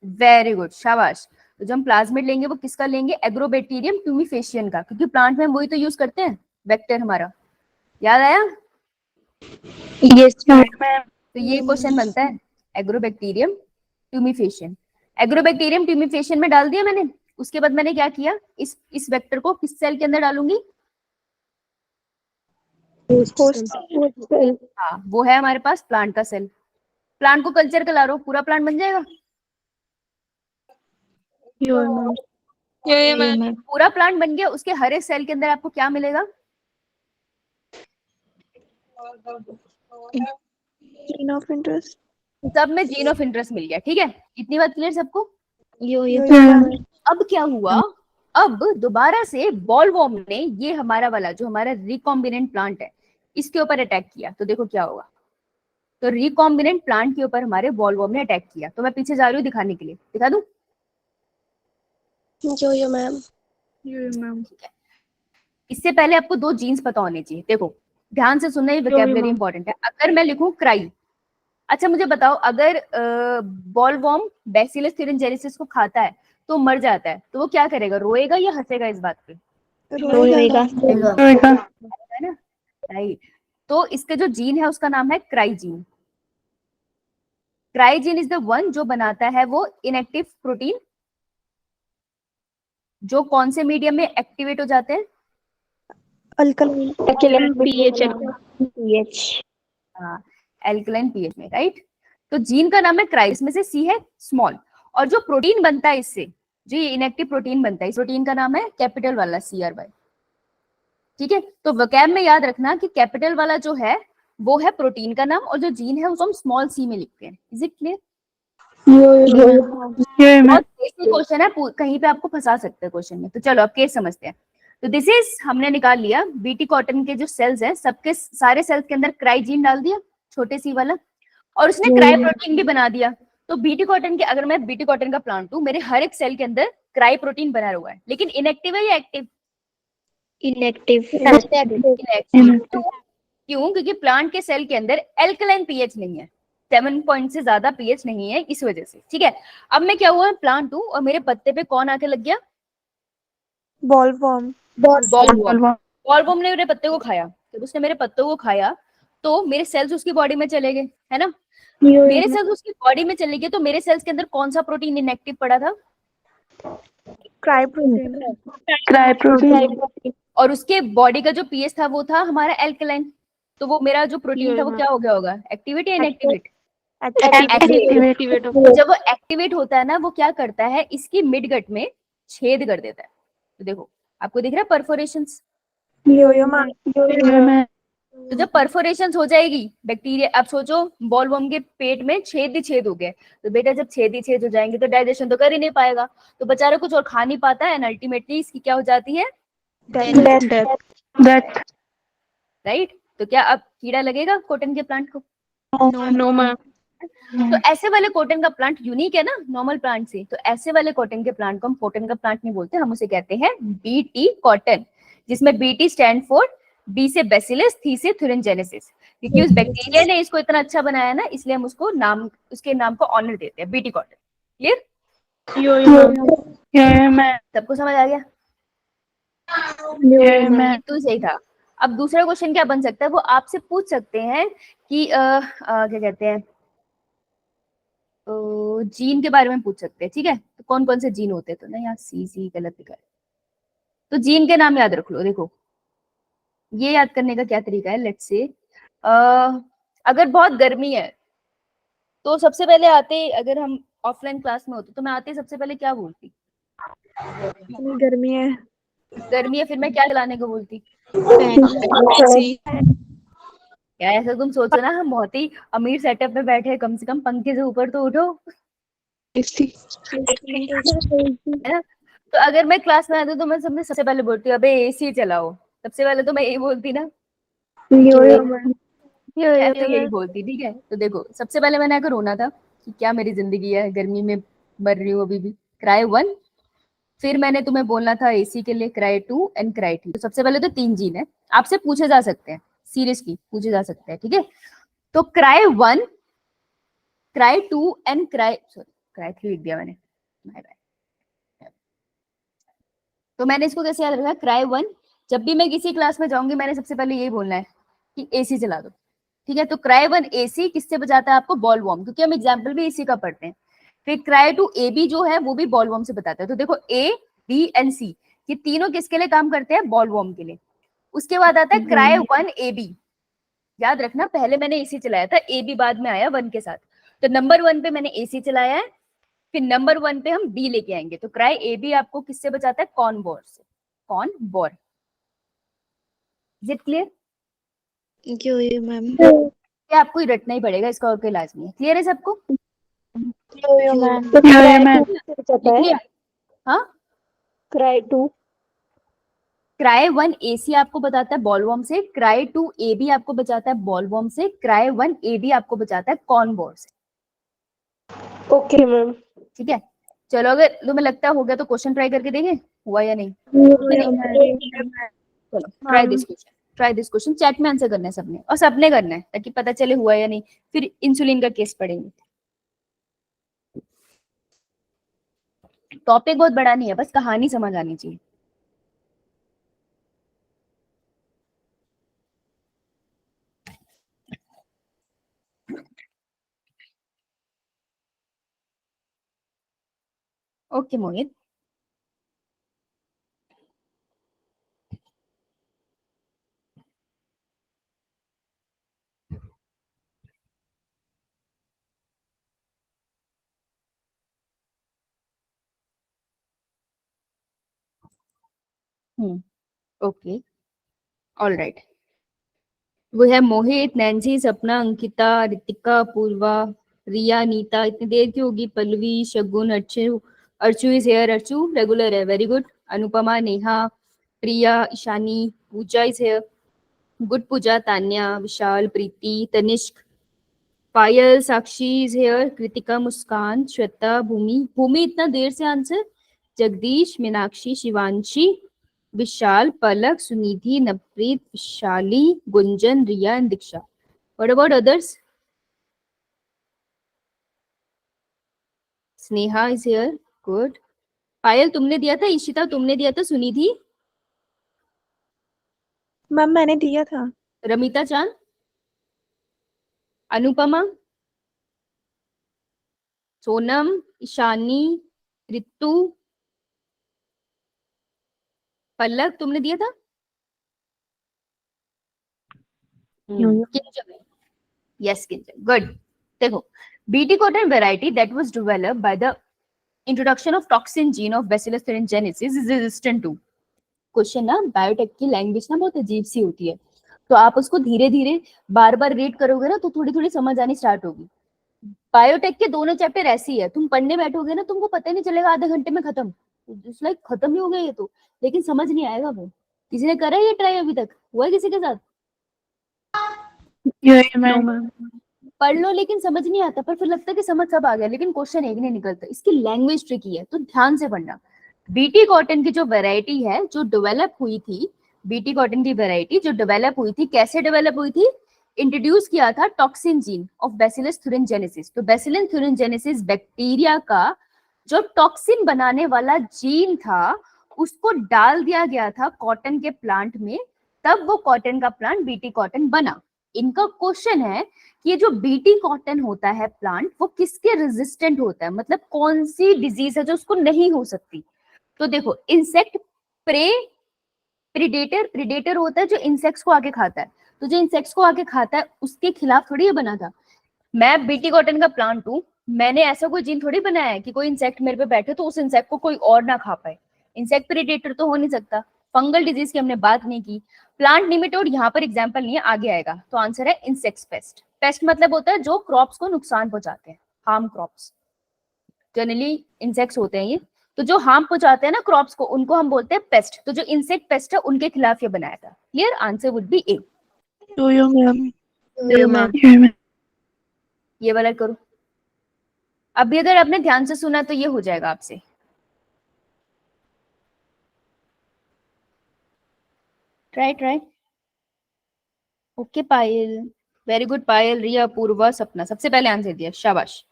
वेरी गुड, शाबाश। तो जो हम प्लाज्मिड लेंगे वो किसका लेंगे? एग्रोबैक्टीरियम ट्यूमिफेशियन का, क्योंकि प्लांट में हम वही तो यूज करते हैं, वेक्टर हमारा, याद आया? यस तो ये क्वेश्चन बनता है एग्रोबैक्टीरियम ट्यूमिफेशियन। एग्रोबैक्टीरियम ट्यूमिफेशियन में डाल दिया मैंने, उसके बाद मैंने क्या किया, इस वेक्टर को किस सेल के अंदर डालूंगी? हाँ, वो है हमारे पास प्लांट का सेल। प्लांट को कल्चर करा लो, पूरा प्लांट बन जाएगा। पूरा प्लांट बन गया, उसके हर एक सेल के अंदर आपको क्या मिलेगा? Gene of interest. सब में जीन ऑफ इंटरेस्ट मिल गया, ठीक है, इतनी बात क्लियर सबको? अब क्या हुआ, अब दोबारा से बॉलवर्म ने ये हमारा वाला जो हमारा रिकॉम्बिनेंट प्लांट है इसके ऊपर अटैक किया, तो देखो क्या होगा। तो रिकॉम्बिनेंट प्लांट के ऊपर हमारे बॉलवर्म ने अटैक किया, तो मैं पीछे जा रही हूँ दिखाने के लिए, दिखा दूं? यो मैम। इससे पहले आपको 2 जीन्स पता होने चाहिए, देखो ध्यान से सुनना, ये वोकैबुलरी इंपॉर्टेंट है। अगर मैं लिखूं क्राई, अच्छा मुझे बताओ अगर बॉलवर्म बैसिलस thuringiensis को खाता है तो मर जाता है, तो वो क्या करेगा, रोएगा या हंसेगा इस बात पे? रोएगा। है ना, राइट। तो इसके जो जीन है उसका नाम है cry gene. Cry gene is the one जो बनाता है वो इनएक्टिव प्रोटीन, जो कौन से मीडियम में एक्टिवेट हो जाते हैं? अल्कलाइन पीएच हाँ, एल्कलाइन पीएच में, राइट। तो जीन का नाम है क्राई, इसमें से सी है स्मॉल, और जो प्रोटीन बनता है इससे, जो ये इनएक्टिव प्रोटीन बनता है, इस प्रोटीन का नाम है कैपिटल वाला CRY। ठीक है, तो वोकैब में याद रखना कि कैपिटल वाला जो है वो है प्रोटीन का नाम, और जो जीन है उसको हम स्मॉल सी में लिखते हैं। Is it clear? बहुत बेसिक क्वेश्चन है, कहीं पे आपको फंसा सकते हैं क्वेश्चन में। तो चलो अब केस समझते हैं। तो दिस इज, हमने निकाल लिया बीटी कॉटन के जो सेल्स हैं, सबके सारे सेल्स के अंदर क्राई जीन डाल दिया, छोटे सी वाला, और उसने क्राई प्रोटीन भी बना दिया। तो बीटी कॉटन के, अगर मैं बीटी कॉटन का प्लांट हूं, मेरे हर एक सेल के अंदर क्राई प्रोटीन बना हुआ है, लेकिन इनएक्टिव है या एक्टिव? इनएक्टिव। क्यों? क्योंकि प्लांट के सेल के अंदर एल्कलाइन पीएच नहीं है, 7 पॉइंट से ज्यादा पीएच नहीं है, इस वजह से। ठीक है, अब मैं क्या हुआ, प्लांट हूं और मेरे पत्ते पे कौन आके लग गया? बॉलवर्म। बॉलवर्म ने मेरे पत्ते को खाया। जब उसने मेरे पत्तों को खाया तो मेरे सेल्स उसकी बॉडी में चले गए, है ना। मेरे सेल्स उसकी बॉडी में चले गए, तो मेरे सेल्स के अंदर कौन सा प्रोटीन इनएक्टिव पड़ा था? Cry protein. और उसके बॉडी का जो पीएच था वो था हमारा एल्कलाइन। तो वो मेरा जो प्रोटीन था वो क्या हो गया होगा? एक्टिवेट या इनएक्टिवेट? एक्टिवेट। तो जब वो एक्टिवेट होता है ना, वो क्या करता है, इसकी मिडगट में छेद कर देता है। तो देखो, आपको दिख रहा है परफोरेशंस? तो जब परफोरेशंस हो जाएगी बैक्टीरिया, अब सोचो बॉलवर्म के पेट में छेद ही छेद हो गए, तो बेटा जब छेद ही छेद हो जाएंगे तो डाइजेशन तो कर ही नहीं पाएगा, तो बेचारा कुछ और खा नहीं पाता है, एंड अल्टीमेटली इसकी क्या हो जाती है? डेथ। राइट। तो क्या अब कीड़ा लगेगा कॉटन के प्लांट को? No ma'am. तो ऐसे वाले कॉटन का प्लांट यूनिक है ना नॉर्मल प्लांट से, तो ऐसे वाले कॉटन के प्लांट को हम कॉटन का प्लांट नहीं बोलते, हम उसे कहते हैं बीटी कॉटन, जिसमें बीटी स्टैंड फॉर बी से बेसिलस, थी से थुरिनजेनेसिस। क्योंकि उस बैक्टीरिया ने इसको इतना अच्छा बनाया ना, इसलिए हम उसको नाम, उसके नाम को ऑनर देते हैं, बीटी कॉटन। क्लियर? सबको समझ आ गया? तो सही था। अब दूसरा क्वेश्चन क्या बन सकता है, वो आपसे पूछ सकते हैं कि क्या कहते हैं, जीन के बारे में पूछ सकते हैं। ठीक है, तो कौन कौन से जीन होते हैं? तो ना यहाँ सी गलत लिखा है, तो जीन के नाम याद रख लो। देखो, ये याद करने का क्या तरीका है, लेट्स से अगर बहुत गर्मी है तो सबसे पहले आते, अगर हम ऑफलाइन क्लास में होते तो मैं आते सबसे पहले क्या बोलती? गर्मी है। गर्मी है, फिर मैं क्या चलाने को बोलती? क्या ऐसा तुम सोचो ना, हम बहुत ही अमीर सेटअप में बैठे हैं, कम से कम पंखे से ऊपर तो उठो, है ना। तो अगर मैं क्लास में आती तो मैं सबसे पहले बोलती हूँ अबे एसी चलाओ, सबसे पहले तो मैं यही बोलती ना, मैं तो यही बोलती। ठीक है, तो देखो सबसे पहले मैंने अगर रोना था कि क्या मेरी जिंदगी है, गर्मी में मर रही हूँ अभी भी, क्राई 1। फिर मैंने तुम्हें बोलना था एसी के लिए क्राई 2 एंड क्राई 3। तो सबसे पहले तो 3 जीन है, आपसे पूछे जा सकते हैं, सीरियसली पूछे जा सकते हैं। ठीक है, तो क्राई 1, क्राई 2 एंड क्राई 3 लिख दिया मैंने, बाय बाय। तो मैंने इसको कैसे याद रखा, क्राई 1, जब भी मैं किसी क्लास में जाऊंगी मैंने सबसे पहले यही बोलना है कि एसी चला दो। ठीक है, तो क्राई 1 एसी किससे बचाता है आपको? बॉल वॉर्म, क्योंकि हम एग्जाम्पल भी एसी का पढ़ते हैं। फिर क्राई 2 एबी जो है वो भी बॉल वॉर्म से बताता है। तो देखो ए बी एंड सी, ये तीनों किसके लिए काम करते हैं? बॉल वॉर्म के लिए। उसके बाद आता है क्राई 1 एबी, याद रखना पहले मैंने एसी चलाया था, एबी बाद में आया 1 के साथ, तो नंबर 1 पे मैंने एसी चलाया है, फिर नंबर 1 पे हम बी लेके आएंगे। तो क्राई ए बी आपको किससे बचाता है? कॉर्न बोर से, corn bore. Is it clear? Ma'am. ये आपको ही रटना ही पड़ेगा, इसका और कोई इलाज नहीं है। क्लियर है सबको? लिख लिया? हाँ, क्राई 2 क्राई 1 एसी आपको बताता है बॉलवॉर्म से, क्राई 2 ए बी आपको बचाता है बॉलवॉर्म से, क्राई 1 ए बी आपको बचाता है कॉर्न बोर से। Okay ma'am. ठीक है, चलो अगर तुम्हें लगता हो गया तो क्वेश्चन ट्राई करके देखें हुआ या नहीं। चलो try this question, try this question, chat में आंसर करना है सबने, और सबने करना है ताकि पता चले हुआ या नहीं, फिर इंसुलिन का केस पढ़ेंगे। टॉपिक बहुत बड़ा नहीं है, बस कहानी समझ आनी चाहिए। ओके मोहित, ओके, ऑल राइट। वो है मोहित, नैन्सी, सपना, अंकिता, रितिका, पूर्वा, रिया, नीता। इतनी देर की होगी? Pallavi, Shagun, Archu. Archu is here, Archu regular है, very good. Anupama, Neha, Priya, Ishani, Pooja is here, good Pooja, Tanya, Vishal, Preeti, Tanishk, Payal, Sakshi is here, Kritika, Muskaan, Shweta, Bhoomi. Bhoomi इतना देर से answer? Jagdish, Meenakshi, Shivanshi, Vishal, Palak, Sunidhi, Navpreet, Vishali, Gunjan, Riya and Diksha. What about others? Sneha is here, good. Payal तुमने दिया था, ईशिता तुमने दिया था, सुनिधि, मैम मैंने दिया था। रमिता चांद, अनुपमा, सोनम, ईशानी, रितु, पलक तुमने दिया था? Kinjal, yes, Kinjal, good। देखो, BT cotton variety that was developed by the introduction of toxin gene of Bacillus thuringiensis is resistant to। Question ना बायोटेक की लैंग्वेज ना बहुत अजीब सी होती है, तो आप उसको धीरे धीरे बार बार रीड करोगे ना तो थोड़ी थोड़ी समझ आनी स्टार्ट होगी। बायोटेक के दोनों चैप्टर ऐसी है, तुम पढ़ने बैठोगे ना तुमको पता ही नहीं चलेगा, आधे घंटे में खत्म, लाइक खत्म ही हो गया ये तो, लेकिन समझ नहीं आएगा वो। किसी ने करा है ये ट्राई अभी तक? हुआ है किसी के साथ? No ma'am. पढ़ लो लेकिन समझ नहीं आता, पर फिर लगता है कि समझ सब आ गया, लेकिन क्वेश्चन एक नहीं निकलता। इसकी लैंग्वेज ट्रिकी है, तो ध्यान से पढ़ना। बीटी कॉटन की जो वैरायटी है जो डेवलप हुई थी, बीटी कॉटन की वैरायटी जो डेवलप हुई थी, कैसे डेवलप हुई थी? इंट्रोड्यूस किया था toxin gene of bacillus thuringiensis। तो बैसिलस thuringiensis बैक्टीरिया का जो टॉक्सिन बनाने वाला जीन था उसको डाल दिया गया था कॉटन के प्लांट में, तब वो कॉटन का प्लांट बीटी कॉटन बना। इनका क्वेश्चन है कि ये जो बीटी कॉटन होता है प्लांट वो किसके रेजिस्टेंट होता है, मतलब कौन सी डिजीज है जो उसको नहीं हो सकती। तो देखो, इंसेक्ट, प्रे, प्रीडेटर। प्रीडेटर होता है जो इंसेक्ट्स को आके खाता है, तो जो इंसेक्ट्स को आके खाता है उसके खिलाफ थोड़ी ये बना था। मैं बीटी कॉटन का प्लांट हूँ, मैंने ऐसा कोई जीन थोड़ी बनाया है कि कोई इंसेक्ट मेरे पे बैठे तो उस इंसेक्ट को कोई और ना खा पाए। इंसेक्ट प्रीडेटर तो हो नहीं सकता। फंगल डिजीज की हमने बात नहीं की। प्लांट निमेटोड यहाँ पर एग्जांपल नहीं है, आगे आएगा। तो आंसर है इंसेक्ट पेस्ट। पेस्ट मतलब होता है जो क्रॉप्स को नुकसान पहुंचाते हैं, हार्म क्रॉप्स। जनरली इंसेक्ट्स होते हैं ये, तो जो हार्म पहुंचाते हैं ना क्रॉप्स को, उनको हम बोलते हैं पेस्ट। तो जो इंसेक्ट पेस्ट है उनके खिलाफ ये बनाया था। क्लियर? आंसर वुड बी ए। ये वाला करो। अभी अगर आपने ध्यान से सुना तो ये हो जाएगा आपसे। ट्राई। ओके पायल, वेरी गुड। पायल, रिया, पूर्वा, सपना सबसे पहले आंसर दिया, शाबाश,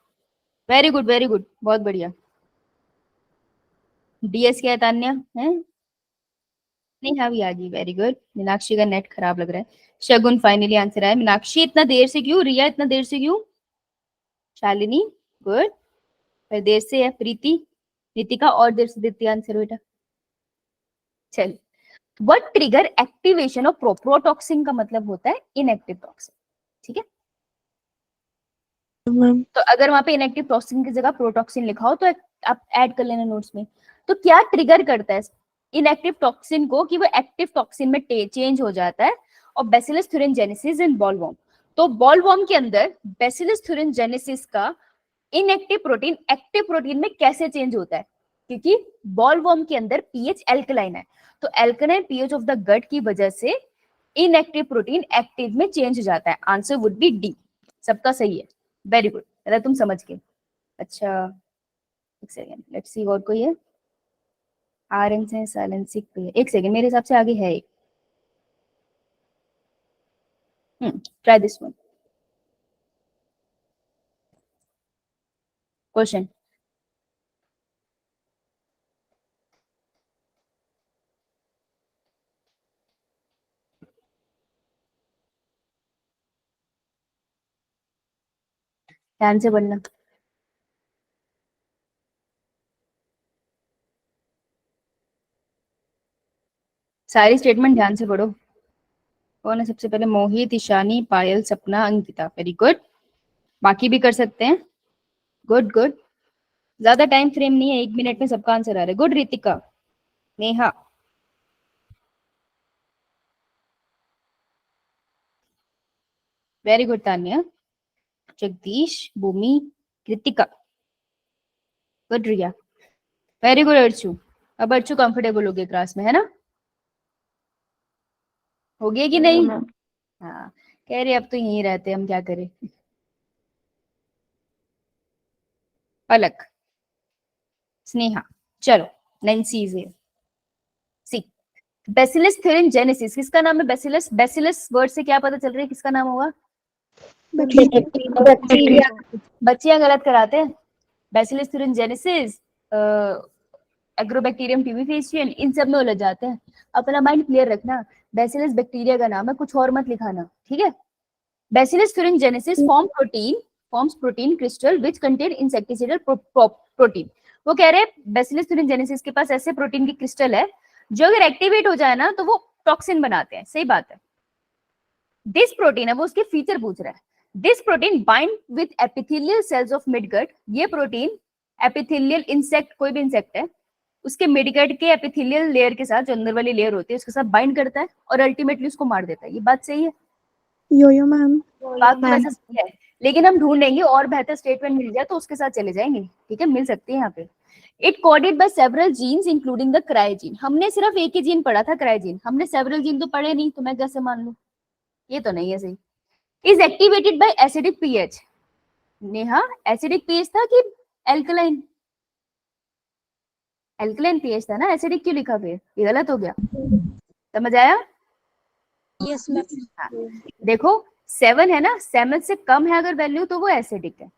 वेरी गुड वेरी गुड, बहुत बढ़िया। डीएस क्या है तान्या? है नहीं, हाँ भी आ गई, वेरी गुड। मीनाक्षी का नेट खराब लग रहा है। शगुन फाइनली आंसर आया। मीनाक्षी इतना देर से क्यों? रिया इतना देर से क्यों? शालिनी गुड, पर देर से है। प्रीति, नितिका और देर से देती आंसर बेटा। चल, what trigger activation of protoxin का मतलब होता है इनएक्टिव टॉक्सिन। ठीक है, तो अगर वहां पे इनएक्टिव टॉक्सिन की जगह प्रोटॉक्सिन लिखा हो तो आप ऐड कर लेना नोट्स में। तो क्या ट्रिगर करता है इनएक्टिव टॉक्सिन को कि वो एक्टिव टॉक्सिन में चेंज हो जाता है? और बैसिलस thuringiensis इन बॉलवर्म। तो बॉलवर्म के अंदर बैसिलस thuringiensis का इनएक्टिव प्रोटीन एक्टिव प्रोटीन में कैसे चेंज होता है? क्योंकि बॉलवर्म के अंदर पीएच एल्कलाइन है, तो alkaline pH of the gut की वजह से इनएक्टिव प्रोटीन एक्टिव में चेंज हो जाता है। Answer would be D. सबका सही है, वेरी गुड, अरे तुम समझ गए। अच्छा एक सेकेंड, लेट्स सी और कोई है। आरएन से साइलेंसिक पे एक सेकेंड, मेरे हिसाब से आगे है एक। Try this one question. ध्यान से पढ़ना। सारी स्टेटमेंट ध्यान से पढ़ो। कौन है सबसे पहले? मोहित, ईशानी, पायल, सपना, अंकिता, वेरी गुड। बाकी भी कर सकते हैं, गुड गुड। ज्यादा टाइम फ्रेम नहीं है, 1 मिनट में सबका आंसर आ रहा है। Good. Ritika, Neha, very good Tanya, Jagdish, Bhoomi, Kritika, good Riya, very good Archu. अब अर्चू कंफर्टेबल हो गए क्लास में, है ना? हो गया कि नहीं? हाँ, कह रहे अब तो यहीं रहते, हम क्या करें। अलग, स्नेहा, चलो Nancy is here. C, bacillus thuringiensis, किसका नाम है बैसिलस? बैसिलस वर्ड से क्या पता चल रहा है किसका नाम होगा? बच्चियां गलत कराते हैं। बैसिलस थ्यूरिनजेनेसिस, एग्रोबैक्टीरियम ट्यूबिफेसियन, इन सब में उलझ जाते हैं। अपना माइंड क्लियर रखना, बैसिलस बैक्टीरिया का नाम है, कुछ और मत लिखाना, ठीक है? Bacillus thuringiensis forms protein crystal which contain insecticidal protein. वो कह रहे हैं बैसिलस थ्यूरिनजेनेसिस के पास ऐसे प्रोटीन की क्रिस्टल है जो अगर एक्टिवेट हो जाए ना तो वो टॉक्सिन बनाते हैं। सही बात है। दिस प्रोटीन है, वो उसके फीचर पूछ रहा है। This protein bind with epithelial cells of midgut. ये प्रोटीन एपिथेलियल इंसेक्ट, कोई भी इंसेक्ट है उसके मिडगट के एपिथेलियल लेयर के साथ, जो अंदर वाली लेयर होती है उसके साथ बाइंड करता है और अल्टीमेटली उसको मार देता है। ये बात सही है? यो मैम, बात तो वैसे सही है, लेकिन हम ढूंढेंगे और बेहतर स्टेटमेंट मिल जाए तो उसके साथ चले जाएंगे, ठीक है? मिल सकती है यहाँ पे। It coded by several genes including the cryogen. हमने सिर्फ एक ही जीन पढ़ा था, क्रायोजीन। हमने सेवरल जीन तो पढ़े नहीं, तो मैं कैसे मान लूं? ये तो नहीं है सही। Is activated by acidic pH. Neha, acidic pH था कि एल्कलाइन? एल्कलाइन पीएच था ना, एसिडिक क्यों लिखा? फिर ये गलत हो गया, समझ आया? Yes ma'am. देखो 7 है ना, 7 से कम है अगर वैल्यू तो वो एसिडिक है,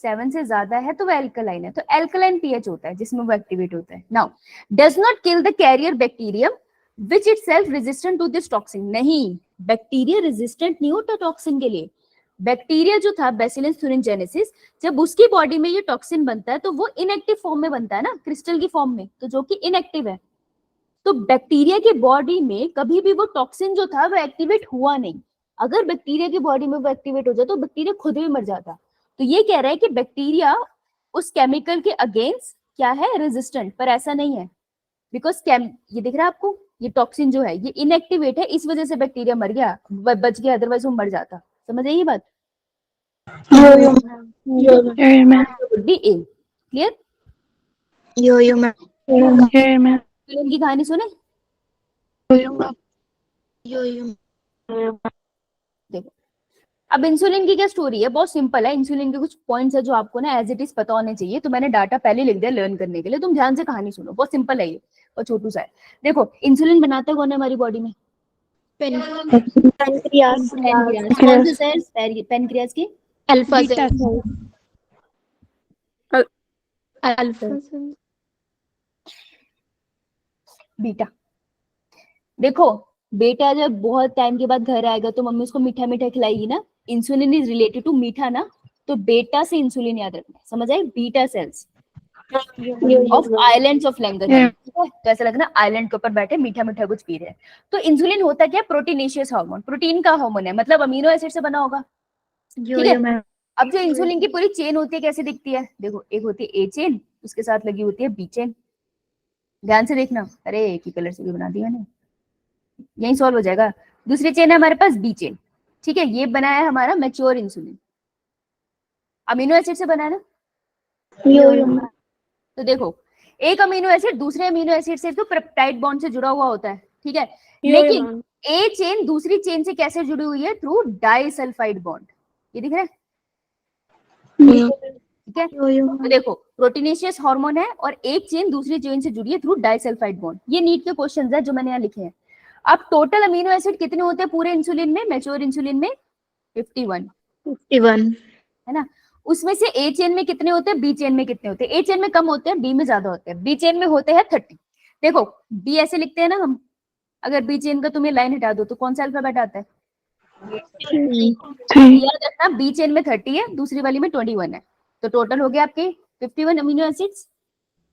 7 से ज्यादा है तो वो एल्कलाइन है। तो एल्कलाइन पीएच होता है जिसमें वो एक्टिवेट होता है। Now, does not kill the carrier bacterium which itself resistant to this toxin. नहीं, बैक्टीरिया रेजिस्टेंट नहीं होता टॉक्सिन के लिए। बैक्टीरिया जो था बैसिलस थ्यूरिनजेनेसिस, जब उसकी बॉडी में ये टॉक्सिन बनता है तो वो इनएक्टिव फॉर्म में बनता है ना, क्रिस्टल की फॉर्म में, तो जो कि इनएक्टिव है। तो बैक्टीरिया की बॉडी में कभी भी वो टॉक्सिन जो था वो एक्टिवेट हुआ नहीं। अगर बैक्टीरिया की बॉडी में वो एक्टिवेट हो जाए तो बैक्टीरिया खुद भी मर जाता। तो ये कह रहा है कि बैक्टीरिया उस केमिकल के अगेंस्ट क्या है, रेजिस्टेंट। पर ऐसा नहीं है, बिकॉज ये दिख रहा है आपको, ये टॉक्सिन जो है ये इनएक्टिवेट है, इस वजह से बैक्टीरिया मर गया, बच गया, अदरवाइज वो मर जाता। समझ आई ये बात? क्लियर? यो मैम। इंसुलिन की कहानी सुने? देखो, अब इंसुलिन की क्या स्टोरी है, बहुत सिंपल है। इंसुलिन के कुछ पॉइंट्स है जो आपको ना एज इट इज पता होने चाहिए, तो मैंने डाटा पहले लिख दिया लर्न करने के लिए। तुम ध्यान से कहानी सुनो, बहुत सिंपल है ये और छोटू सा है। देखो, इंसुलिन बनाता कौन है हमारी बॉडी में? पेनक्रियास। कौन से सेल्स? पेनक्रियास की अल्फा बीटा। देखो, बेटा जब बहुत टाइम के बाद घर आएगा तो मम्मी उसको मीठा मीठा खिलाएगी ना। इंसुलिन इज रिलेटेड टू मीठा ना, तो बेटा से इंसुलिन याद रखना। समझ आए? Beta cells of islands of Langerhans. तो ऐसा लगना आइलैंड के ऊपर बैठे मीठा मीठा कुछ पी रहे हैं। तो इंसुलिन होता क्या? प्रोटीनेशियस हार्मोन, प्रोटीन का हार्मोन है, मतलब अमीनो एसिड से बना होगा, ठीक है? अब जो इंसुलिन की पूरी चेन होती है कैसे दिखती है? देखो, एक होती है ए चेन, उसके साथ लगी होती है बी चेन। ध्यान से देखना, अरे एक ही कलर से भी बना दी मैंने, यही सॉल्व हो जाएगा। दूसरी चेन है हमारे पास बी चेन, ठीक है? ये बनाया है हमारा मैच्योर इंसुलिन, अमीनो एसिड से बना है ना। तो देखो, एक अमीनो एसिड दूसरे अमीनो एसिड से तो पेप्टाइड बॉन्ड से जुड़ा हुआ होता है, ठीक है? लेकिन ए चेन दूसरी चेन से कैसे जुड़ी हुई है? Through disulphide bond. ये दिख रहा है? ठीक है? तो देखो, प्रोटीनेशियस हार्मोन है और एक चेन दूसरी चेन से जुड़ी है थ्रू डाइसल्फाइड बॉन्ड। ये नीट के क्वेश्चंस है जो मैंने यहाँ लिखे हैं। अब टोटल अमीनो एसिड कितने होते हैं पूरे इंसुलिन में, मैच्योर इंसुलिन में? 51 है ना। उसमें से ए चेन में कितने होते हैं, बी चेन में कितने होते हैं? ए चेन में कम होते हैं, बी में ज्यादा होते हैं। बी चेन में होते हैं 30। देखो, बी ऐसे लिखते हैं ना हम, अगर बी चेन का तुम्हें लाइन हटा दो तो कौन सा अल्फाबेट आता है? याद रखना, बी चेन में 30 है, दूसरी वाली में 21 है, तो टोटल हो गया आपके 51 अमीनो एसिड्स।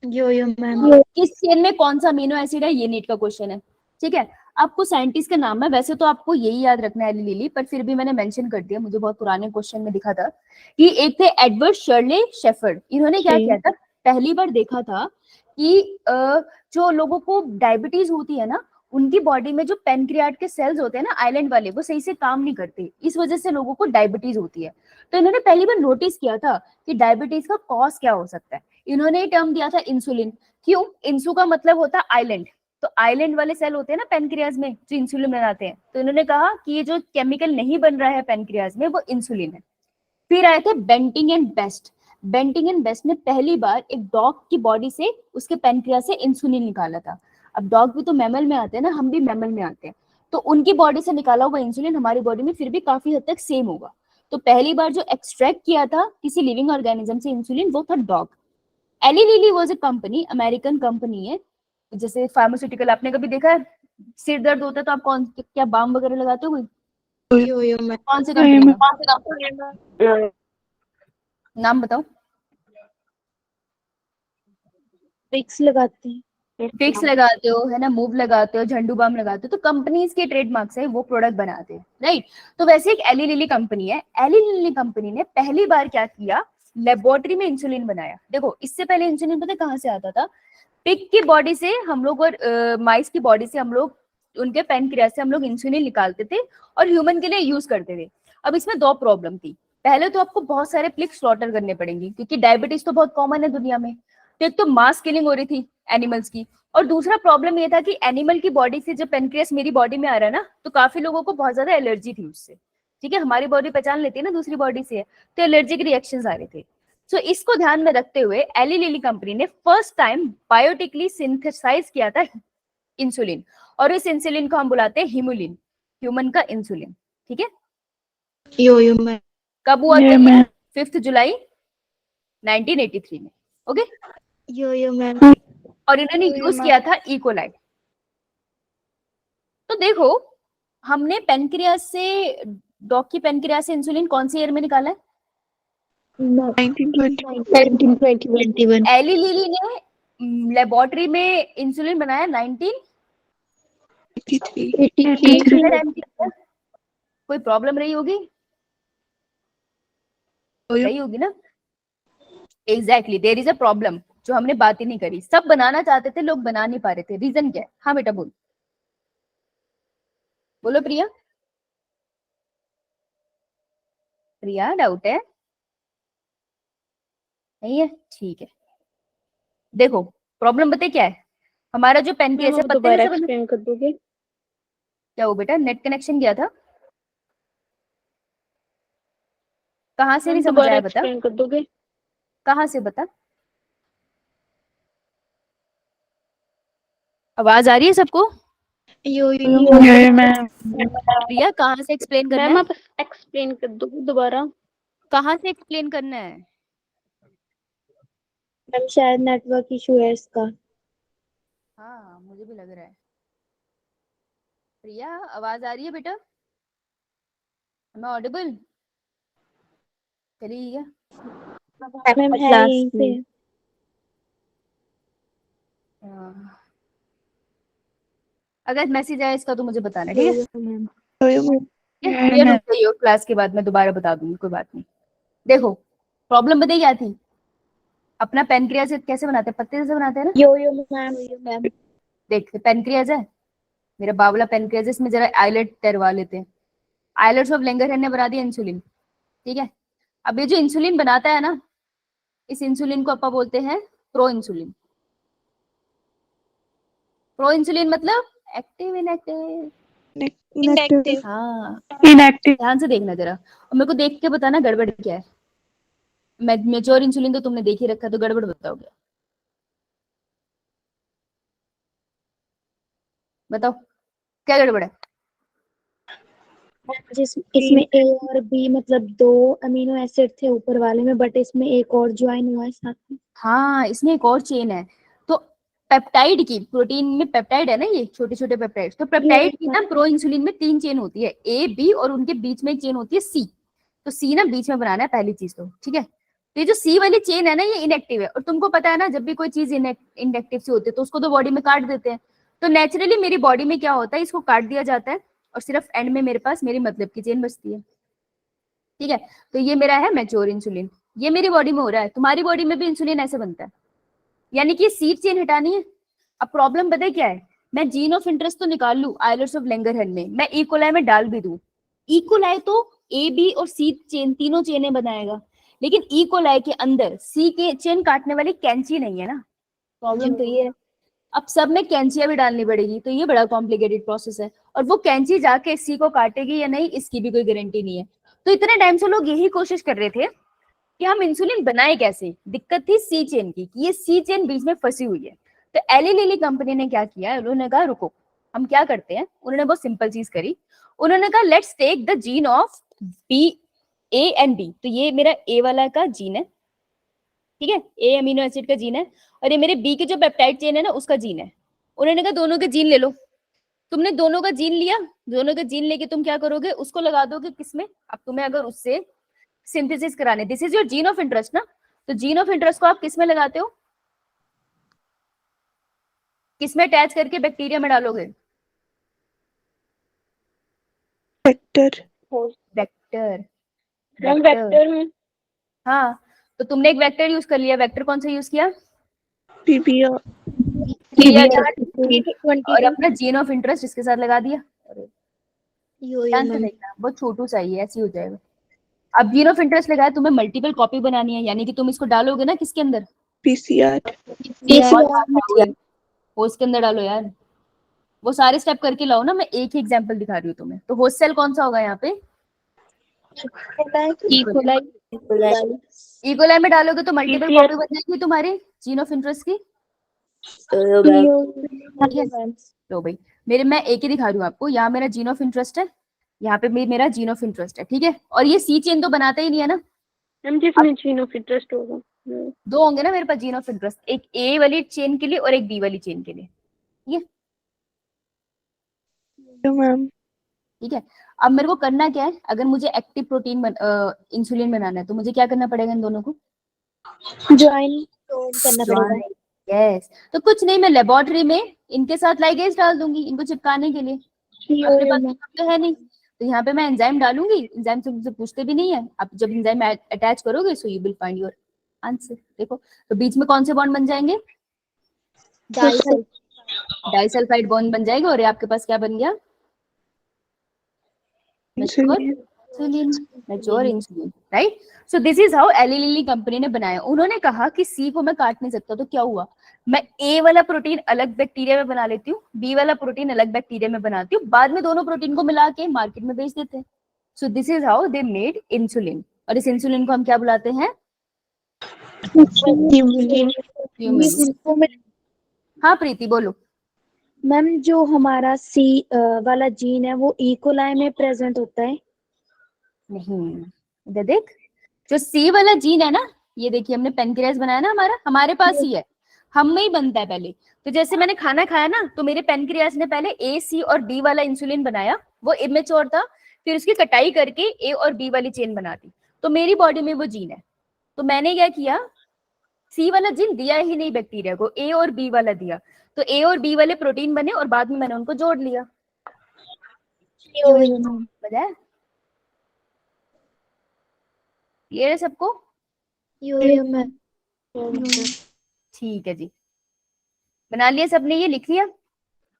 किस चेन में कौन सा अमीनो एसिड है, ये नीट का क्वेश्चन है, ठीक है? आपको साइंटिस्ट का नाम है, वैसे तो आपको यही याद रखना है लिली, पर फिर भी मैंने मेंशन कर दिया, मुझे बहुत पुराने क्वेश्चन में दिखा था कि एक थे एडवर्ड शर्ले शेफर्ड। इन्होंने क्या किया था, पहली बार देखा था कि जो लोगों को डायबिटीज होती है ना, उनकी बॉडी में जो पेनक्रियाट के सेल्स होते हैं ना आइलैंड वाले, वो सही से काम नहीं करते, इस वजह से लोगों को डायबिटीज होती है। तो इन्होंने पहली बार नोटिस किया था कि डायबिटीज का कॉज क्या हो सकता है। इन्होंने टर्म दिया था इंसुलिन। क्यों? इंसु का मतलब होता है आइलैंड, तो आइलैंड वाले सेल होते हैं ना पेनक्रियाज में जो इंसुलिन बनाते हैं, तो इन्होंने कहा कि ये जो केमिकल नहीं बन रहा है पेनक्रियाज में वो इंसुलिन है। फिर आए थे Banting and Best. Banting and Best ने पहली बार एक डॉग की बॉडी से उसके पेनक्रियाज से इंसुलिन निकाला था। अब डॉग भी तो मैमल में आते हैं ना, हम भी मैमल में आते हैं, तो उनकी बॉडी से निकाला हुआ इंसुलिन हमारी बॉडी में फिर भी काफी हद तक सेम होगा। तो पहली बार जो एक्सट्रैक्ट किया था किसी लिविंग ऑर्गेनिज्म से इंसुलिन वो था dog. Eli Lilly was a company, American company है। जैसे फार्मास्यूटिकल, आपने कभी देखा है सिर दर्द होता है तो आप कौन क्या बाम वगैरह लगाते हो? कौन सी कंपनी का नाम बताओ? विक्स लगाते हैं। फिक्स लगाते हो है ना, मूव लगाते हो, झंडू बाम लगाते हो, तो कंपनीज के ट्रेडमार्क्स है, वो प्रोडक्ट बनाते हैं, राइट। तो वैसे एक एली लिली कंपनी है। एली लिली कंपनी ने पहली बार क्या किया, लेबोरेटरी में इंसुलिन बनाया। देखो इससे पहले इंसुलिन पता कहाँ से आता था? पिग की बॉडी से हम लोग और माइस की बॉडी से हम लोग उनके पेनक्रियास से हम लोग इंसुलिन निकालते थे और ह्यूमन के लिए यूज करते थे। अब इसमें दो प्रॉब्लम थी। पहले तो आपको बहुत सारे पिग स्लॉटर करने पड़ेंगे क्योंकि डायबिटीज तो बहुत कॉमन है दुनिया में। तो एक तो मास किलिंग हो रही थी एनिमल्स की, और दूसरा प्रॉब्लम ये था कि एनिमल की बॉडी से जब पेनक्रियास मेरी बॉडी में आ रहा है ना, तो काफी लोगों को बहुत ज्यादा एलर्जी थी उससे। ठीक है, हमारी बॉडी पहचान लेती है ना दूसरी बॉडी से, तो एलर्जिक रिएक्शंस आ रहे थे। सो इसको ध्यान में रखते हुए एली लिली कंपनी ने फर्स्ट टाइम बायोटिकली सिंथेसाइज किया था इंसुलिन, और इस इंसुलिन को हम बुलाते हैं हिमुलिन, ह्यूमन का इंसुलिन। ठीक है, कब हुआ था? 5 जुलाई 1983 में। ओके, और इन्होंने यूज किया था इकोलाई। तो देखो हमने पेनक्रियास से, डॉग की पेनक्रियास से इंसुलिन कौन सी ईयर में निकाला है? 1921। एली लिली ने लेबोरेटरी में इंसुलिन बनाया 1983। कोई प्रॉब्लम रही होगी? रही होगी ना? Exactly, there is a problem जो हमने बात ही नहीं करी। सब बनाना चाहते थे, लोग बना नहीं पा रहे थे। रीजन क्या है? हाँ बेटा बोल, बोलो प्रिया। प्रिया डाउट है? नहीं है, ठीक है। देखो प्रॉब्लम बताइए क्या है। हमारा जो पेनक्रियास है, पत्ते में से एक्सप्लेन कर दोगे? क्या हो बेटा, नेट कनेक्शन गया था? कहाँ से नहीं समझ आया? बता एक्सप्लेन कर दोगे? कहाँ से, बता। आवाज आ रही है सबको? प्रिया कहाँ से एक्सप्लेन करना मैम है? आप एक्सप्लेन कर दोगे दोबारा? कहाँ से एक्सप्लेन करना है? मैम शायद नेटवर्क इशू है इसका। हाँ मुझे भी लग रहा है। प्रिया आवाज आ रही है बेटा? मैं ऑडिबल? चलिए क्या? मैम है यहीं पे। अगर मैसेज आया इसका तो मुझे बताना, ठीक है? मैम प्रिया रुक गई हो, क्लास के बाद मैं दोबारा बता दूंगी, कोई बात नहीं। देखो प्रॉब्लम बताइए क्या थी। अपना पेनक्रियास कैसे बनाते हैं? पत्ते से बनाते हैं ना। मैम देख पेनक्रियास है, मेरा बावला पेनक्रियास है, इसमें जरा आइलेट तैरवा लेते हैं। आइलेट्स ऑफ लैंगरहैंस ने बना दिया इंसुलिन। ठीक है, अब ये जो इंसुलिन बनाता है ना, इस इंसुलिन को अपन बोलते हैं प्रो इंसुलिन। प्रो इंसुलिन मतलब एक्टिव, इनएक्टिव? इनएक्टिव। हाँ, इनएक्टिव। ध्यान से देखना जरा, और मेरे को देख के बताना गड़बड़ क्या है। मेच्योर इंसुलिन तो तुमने देख ही रखा, तो गड़बड़ बताओगे। बताओ क्या गड़बड़ है? इसमें ए और बी मतलब 2 अमीनो एसिड थे ऊपर वाले में, बट इसमें एक और ज्वाइन हुआ है साथ में। हाँ इसमें एक और चेन है। तो पेप्टाइड की, प्रोटीन में पेप्टाइड है ना, ये छोटे छोटे पेप्टाइड, तो पेप्टाइड की ना प्रो इंसुलिन में 3 चेन होती है, ए बी, और उनके बीच में एक चेन होती है सी। तो सी ना बीच में बनाना है पहली चीज तो, ठीक है। तो ये जो सी वाली चेन है ना, ये इनएक्टिव है, और तुमको पता है ना जब भी कोई चीज इनएक्टिव से होती है तो उसको तो बॉडी में काट देते हैं। तो नेचुरली मेरी बॉडी में क्या होता है, इसको काट दिया जाता है और सिर्फ एंड में मेरे पास मेरी मतलब की चेन बचती है। ठीक है, तो ये मेरा है मैच्योर इंसुलिन, ये मेरी बॉडी में हो रहा है। तुम्हारी बॉडी में भी इंसुलिन ऐसे बनता है, यानी कि सीड चेन हटानी है। अब प्रॉब्लम पता है क्या है, मैं जीन ऑफ इंटरेस्ट तो निकाल लूं आइलर्स ऑफ लैंगरहैंस में, मैं इकोलाई में डाल भी दूं, इकोलाई तो ए बी और सी चेन तीनों चेनें बनाएगा, लेकिन इकोलाई के अंदर सी के चेन काटने वाली कैंची नहीं है ना, प्रॉब्लम तो ये है। अब सब में कैंचियां भी डालनी पड़ेगी, तो ये बड़ा कॉम्प्लिकेटेड प्रोसेस है, और वो कैंची जाके सी को काटेगी या नहीं इसकी भी कोई गारंटी नहीं है। तो इतने टाइम से लोग यही कोशिश कर रहे थे कि हम इंसुलिन बनाए कैसे, दिक्कत थी सी चेन की, कि ये सी चेन बीच में फंसी हुई है। तो एली लिली कंपनी ने क्या किया, उन्होंने कहा रुको हम क्या करते हैं, उन्होंने बहुत सिंपल चीज करी, उन्होंने कहा let's take the gene of B A and B, तो ये मेरा ए वाला का जीन है, ठीक है, ए अमीनो एसिड का जीन है, और ये मेरे बी के जो पेप्टाइड चेन है ना उसका जीन है। उन्होंने कहा दोनों के जीन ले लो, तुमने दोनों का जीन लिया, दोनों का जीन लेके तुम क्या करोगे, उसको लगा दोगे किसमें, अब तुम्हें अगर उससे सिंथेसिस कराने, this is your gene of interest ना, तो जीन ऑफ इंटरेस्ट को आप किसमें लगाते हो, किसमें अटैच करके बैक्टीरिया में डालोगे, वेक्टर। वेक्टर, मैम वेक्टर में हाँ, तो तुमने एक वेक्टर यूज कर लिया, वेक्टर कौन सा यूज किया, पीबीआर। और अपना जीन ऑफ इंटरेस्ट इसके साथ लगा दिया, ध्यान से देखना बहुत छोटू चाहिए, ऐसे हो जाएगा। अब जीन ऑफ इंटरेस्ट लगाया, तुम्हें मल्टीपल कॉपी बनानी है, यानी कि तुम इसको डालोगे ना किसके अंदर, पीसीआर। होस्ट के अंदर डालो यार, वो सारे स्टेप करके लाओ ना, मैं एक ही एग्जांपल दिखा रही हूँ तुम्हें। तो होस्ट सेल कौन सा होगा यहाँ पे, इकोलाई में डालोगे तो मल्टीपल कॉपी बन जाएगी तुम्हारी जीन ऑफ इंटरेस्ट की। तो भाई मेरे, मैं एक ही दिखा रही हूँ आपको, यहाँ मेरा जीन ऑफ इंटरेस्ट है, यहाँ पे मेरा जीन ऑफ इंटरेस्ट है, ठीक है, और ये सी चेन तो बनाता ही नहीं है ना, मैम जिसमें जीन ऑफ इंटरेस्ट होगा दो होंगे ना मेरे पास जीन ऑफ इंटरेस्ट, एक ए वाली चेन के लिए और एक बी वाली चेन के लिए, ठीक है मैम। ठीक है। अब मेरे को करना क्या है, अगर मुझे एक्टिव प्रोटीन इंसुलिन बनाना है तो मुझे क्या करना पड़ेगा, इन दोनों को ज्वाइन करना पड़ेगा। यस, तो कुछ नहीं, मैं लेबोरेटरी में इनके साथ लाइगेज डाल दूंगी इनको चिपकाने के लिए, अपने पास तो है नहीं, तो यहाँ पे मैं एंजाइम डालूंगी, एंजाइम से मुझसे पूछते भी नहीं है, आप जब एंजाइम अटैच करोगे so you will find your answer. देखो तो बीच में कौन से बॉन्ड बन जाएंगे, डाइसल्फाइड बॉन्ड बन जाएगा, और ये आपके पास क्या बन गया, mature insulin, right. So this is how Eli Lilly company ने बनाया। उन्होंने कहा कि सी को मैं काट नहीं सकता, तो क्या हुआ, मैं ए वाला प्रोटीन अलग बैक्टीरिया में बना लेती हूँ, बी वाला प्रोटीन अलग बैक्टीरिया में बनाती हूँ, बाद में दोनों प्रोटीन को मिला के मार्केट में बेच देते हैं। सो this is how they made insulin, और इस इंसुलिन को हम क्या बुलाते हैं, हाँ प्रीति बोलो। मैम जो हमारा सी वाला जीन है वो इकोलाई में प्रेजेंट होता है, नहीं, इधर देख, जो सी वाला जीन है ना, ये देखिए हमने पेनक्रियास बनाया ना, हमारे पास ही है, हम में ही बनता है पहले। तो जैसे मैंने खाना खाया ना, तो मेरे पेनक्रियास ने पहले ए सी और बी वाला इंसुलिन बनाया, वो इमेच्योर था, फिर उसकी कटाई करके ए और बी वाली चेन बना दी, तो मेरी बॉडी में वो जीन है। तो मैंने क्या किया, सी वाला जीन दिया ही नहीं बैक्टीरिया को, ए और बी वाला दिया, तो ए और बी वाले प्रोटीन बने, और बाद में मैंने उनको जोड़ लिया। बताया ये सबको, ठीक है जी, बना लिया सबने, ये लिख लिया,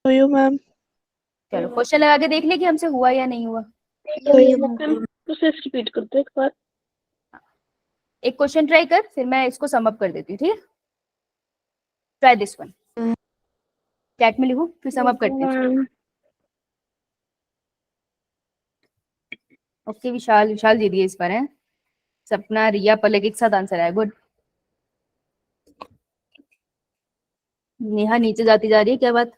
मैम। चलो क्वेश्चन लगा के देख ले कि हमसे हुआ या नहीं हुआ। प्रोसेस रिपीट करते हैं एक बार, एक क्वेश्चन ट्राई कर, फिर मैं इसको सम अप कर देती हूँ, ठीक है, ट्राई दिस वन, चैट में लिखो फिर सम अप करते हैं। ओके, विशाल दे दिए इस बार है, सपना रिया पलक एक साथ आंसर आया, गुड। नेहा नीचे जाती जा रही है, क्या बात,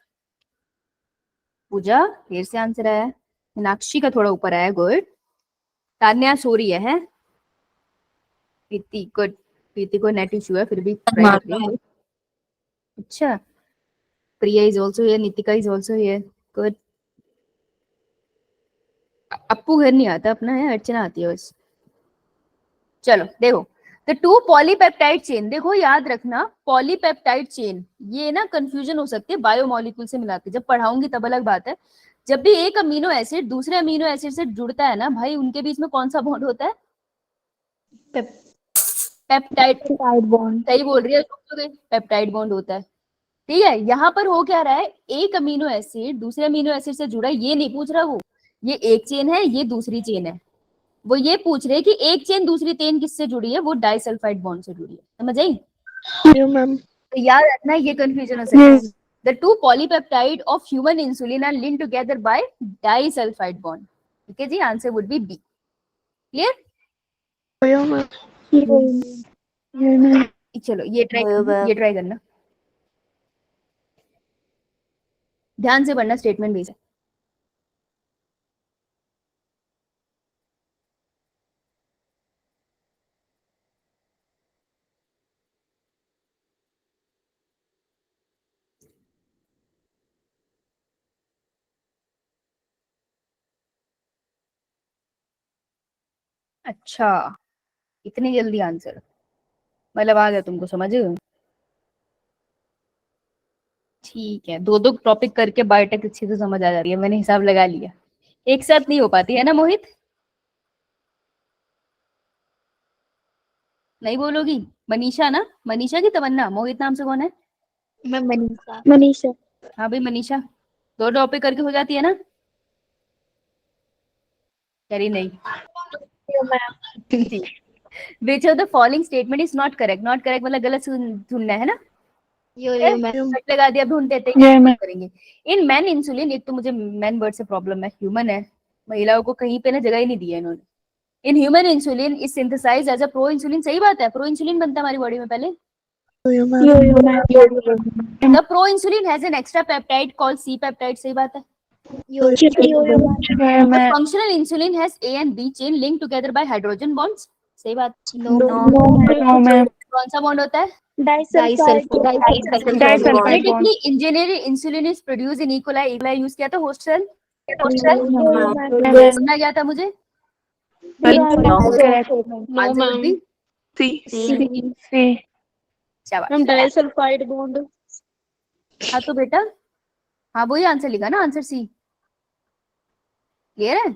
पूजा देर से आंसर आया, मीनाक्षी का थोड़ा ऊपर आया, गुड। तान्या सो रही है प्रीति गुड, प्रीति को नेट इशू है फिर भी ट्राई कर रही है, अच्छा। Priya is also here, Nitika is also here, good. Appu घर नहीं आता अपना, है अर्चना आती है बस। चलो देखो, तो टू पॉलीपेप्टाइड चेन, देखो याद रखना पॉलीपेप्टाइड चेन, ये ना कंफ्यूजन हो सकती है बायोमोलिक्यूल से मिलाते, जब पढ़ाऊंगी तब अलग बात है। जब भी एक अमीनो एसिड दूसरे अमीनो एसिड से जुड़ता है ना भाई, उनके बीच में कौन सा बॉन्ड होता है, पेप्टाइड बॉन्ड, सही बोल रही है, पेप्टाइड बॉन्ड होता है, ठीक है, यहाँ पर हो क्या रहा है, एक अमीनो एसिड दूसरे अमीनो एसिड से जुड़ा है, ये नहीं पूछ रहा वो, ये एक चेन है ये दूसरी चेन है, वो ये पूछ रहे कि एक चेन दूसरी चेन किससे जुड़ी है, वो डाइसल्फाइड बॉन्ड से जुड़ी है। समझ आई? मैम। तो याद रखना ये कंफ्यूजन हो सकता है। The two polypeptide of human insulin are linked together by disulfide bond. ठीक है जी, answer would be B. Clear? चलो ये ट्राई करना, ध्यान से पढ़ना, स्टेटमेंट भी है। अच्छा, इतनी जल्दी आंसर, मतलब आ गया तुमको समझ? ठीक है, दो दो टॉपिक करके बायोटेक अच्छे से समझ आ जा रही है, मैंने हिसाब लगा लिया। एक साथ नहीं हो पाती है ना मोहित? नहीं बोलोगी? मनीषा ना, मनीषा की तमन्ना, मोहित नाम से कौन है? मैं मनीषा। हाँ भाई मनीषा, दो टॉपिक करके हो जाती है ना? करी नहीं। Which of the following statement is not correct? Not correct मतलब गलत सुनना है ना? कट लगा दिया, ढूंढते थे करेंगे। इन मैन इंसुलिन, एक तो मुझे मैन वर्ड से प्रॉब्लम है, ह्यूमन है, महिलाओं को कहीं पे ना जगह ही नहीं दी है इन्होंने। In human insulin is synthesized as a pro insulin, सही बात है, प्रो इंसुलिन बनता है हमारी बॉडी में पहले। The pro insulin has an extra peptide called C peptide, सही बात है। The functional insulin has A and B chain linked together by hydrogen bonds, सही बात। कौन सा बॉन्ड होता है? Genetically engineered insulin is produced in E. coli. E. coli use किया था हॉस्टल, सुनना क्या था मुझे? Disulphide bond. हाँ तो बेटा, हाँ वही आंसर लिखा ना, आंसर सी। क्लियर है?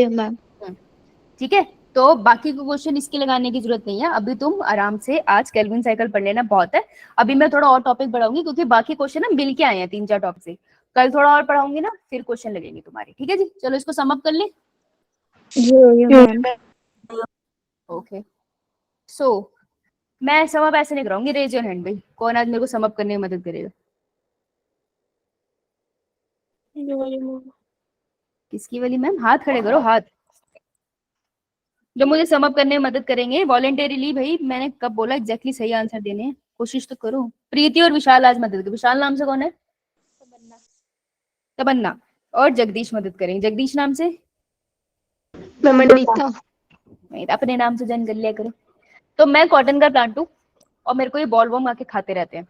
मैम। ठीक है, तो बाकी को क्वेश्चन इसके लगाने की जरूरत नहीं है, अभी तुम आराम से आज केल्विन साइकिल पढ़ लेना, बहुत है। अभी मैं थोड़ा और टॉपिक बढ़ाऊंगी क्योंकि बाकी क्वेश्चन ना मिल के आए हैं 3-4 टॉपिक से, कल थोड़ा और पढ़ाऊंगी ना, फिर क्वेश्चन लगेंगे तुम्हारे। ठीक है जी, चलो इसको सम अप कर ले। ओके, सो मैं सम अप ऐसे नहीं कराऊंगी, रेज योर हैंड भाई, कौन आज मेरे को सम अप करने में मदद करेगा? किसकी वाली मैम? हाथ खड़े करो, हाथ जो मुझे सम अप करने में मदद करेंगे वॉलेंटरीली। भाई मैंने कब बोला एग्जैक्टली सही आंसर देने हैं, कोशिश तो करो। प्रीति और विशाल आज मदद करो। विशाल नाम से कौन है? तमन्ना। और जगदीश मदद करेंगे, जगदीश नाम से? अपने नाम से जन कर लिया करो। तो मैं कॉटन का प्लांट हूँ और मेरे को ये बॉल वॉर्म आके खाते रहते हैं,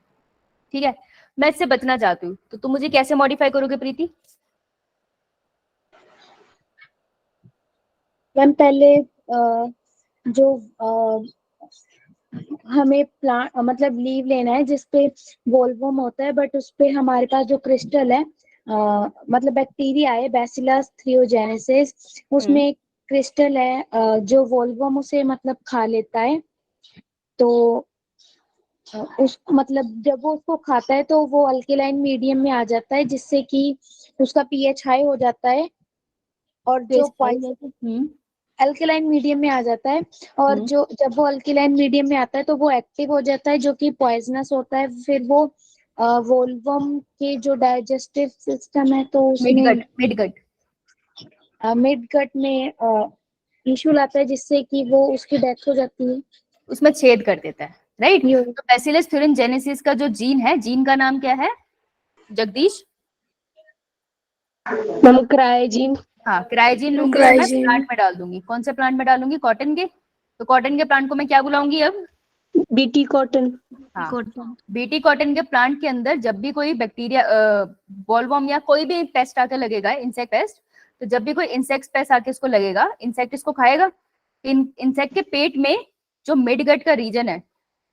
ठीक है, मैं इससे बचना चाहती हूँ, तो तुम मुझे कैसे मॉडिफाई करोगे प्रीति? मैम पहले जो हमें प्लांट मतलब लीव लेना है जिसपे वोल्वम होता है, बट उसपे हमारे पास जो क्रिस्टल है मतलब बैक्टीरिया है बैसिलस थ्रियोजेनेसिस, उसमें एक क्रिस्टल है जो वोल्वम उसे मतलब खा लेता है। तो उस मतलब जब वो उसको खाता है तो वो अल्केलाइन मीडियम में आ जाता है, जिससे कि उसका पीएच हाई हो जाता है और जो अल्केलाइन मीडियम में आ जाता है, और जो जब वो अल्केलाइन मीडियम में आता है तो वो एक्टिव हो जाता है जो कि पॉइजनस होता है। फिर वो वोल्वम के जो डाइजेस्टिव सिस्टम है तो उसमें मिड गट में इशू लाता है, जिससे कि वो उसकी डेथ हो जाती है, उसमें छेद कर देता है, राइट। तो बैसिलस थ्यूरिनजेनेसिस का जो जीन है, जीन का नाम क्या है जगदीश? क्रायोजीन। हाँ क्रायोजीन लूंगी, मैं प्लांट में डाल दूंगी। कौन से प्लांट में डालूंगी? कॉटन के। तो कॉटन के प्लांट को मैं क्या बुलाऊंगी अब? BT cotton. हाँ, बीटी कॉटन के प्लांट के अंदर जब भी कोई बैक्टीरिया बॉलवॉर्म या कोई भी पेस्ट आके लगेगा, इंसेक्ट पेस्ट, तो जब भी कोई इंसेक्ट पेस्ट आके इसको लगेगा, इंसेक्ट इसको खाएगा। इंसेक्ट के पेट में जो मिड गट का रीजन है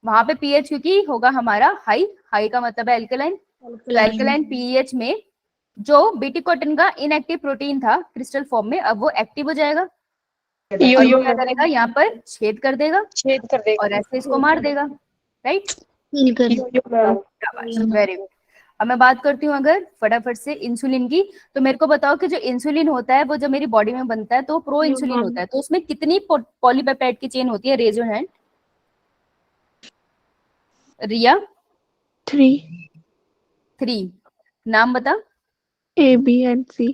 वहां पे पीएच क्योंकि होगा हमारा हाई, हाई का मतलब है एल्कलाइन, तो एल्कलाइन पीएच में जो बीटी कॉटन का इनएक्टिव प्रोटीन था क्रिस्टल फॉर्म में, अब वो एक्टिव हो जाएगा और क्या करेगा, यहाँ पर छेद कर देगा और ऐसे इसको मार देगा, राइट। फील कर वेरी गुड। अब मैं बात करती हूँ अगर फटाफट से इंसुलिन की, तो मेरे को बताओ कि जो इंसुलिन होता है वो जब मेरी बॉडी में बनता है तो प्रो इंसुलिन होता है, तो उसमें कितनी पॉलीपेप्टाइड की चेन होती है? Raise your hand. रिया? 3 3। नाम बता। A B and C।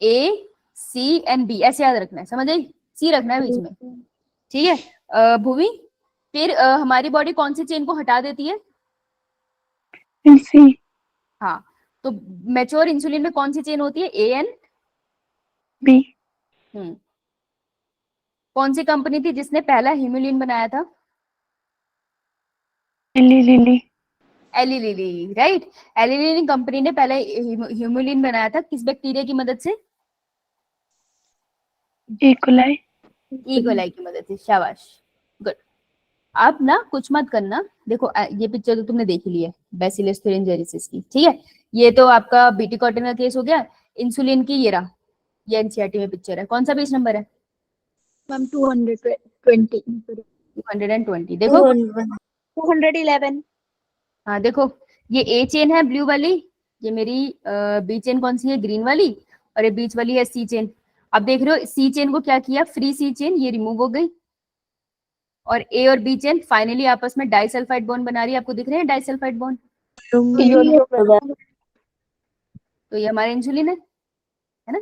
A C and B ऐसे याद रखना है, समझ आई? सी रखना है बीच में, ठीक है। भूमि, फिर हमारी बॉडी कौन सी चेन को हटा देती है? C। हाँ, तो मैच्योर इंसुलिन में कौन सी चेन होती है? A N B। कौन सी कंपनी थी जिसने पहला हिमुलिन बनाया था? Eli Lilly। Eli Lilly, right. Eli Lilly company ने पहले हिमुलिन बनाया था, किस बैक्टीरिया की मदद से? E coli। ई कोलाई की मदद से, शाबाश, गुड। अब ना कुछ मत करना, देखो ये पिक्चर तो तुमने देख ही ली है, बैसिलस thuringiensis की, ठीक है। ये तो आपका बीटी कॉटन का केस हो गया। इंसुलिन की ये रहा, ये एनसीईआरटी में पिक्चर है। कौन सा पेज नंबर है? मैम 220 220। देखो 211। हाँ देखो, ये ए चेन है ब्लू वाली, ये मेरी बी चेन कौन सी है? ग्रीन वाली। और ये बीच वाली है सी चेन। अब देख रहे हो सी चेन को क्या किया? फ्री सी चेन ये रिमूव हो गई, और ए और बी चेन फाइनली आपस में डाइसल्फाइड बॉन्ड बना रही है। आपको दिख रहे हैं डाइसल्फाइड बॉन्ड? तो ये हमारा इंसुलिन है ना?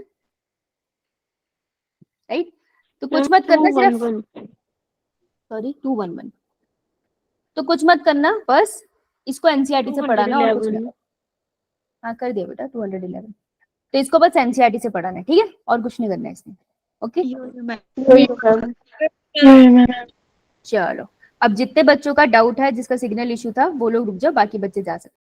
राइट। तो कुछ मत करना, सिर्फ सॉरी 211, तो कुछ मत करना, बस इसको एनसीईआरटी से पढ़ाना और कुछ नहीं। हाँ कर दिया बेटा 211, तो इसको बस एनसीईआरटी से पढ़ाना है, ठीक है, और कुछ नहीं करना है इसमें। ओके चलो, अब जितने बच्चों का डाउट है, जिसका सिग्नल इशू था, वो लोग रुक जाओ, बाकी बच्चे जा सकते हैं।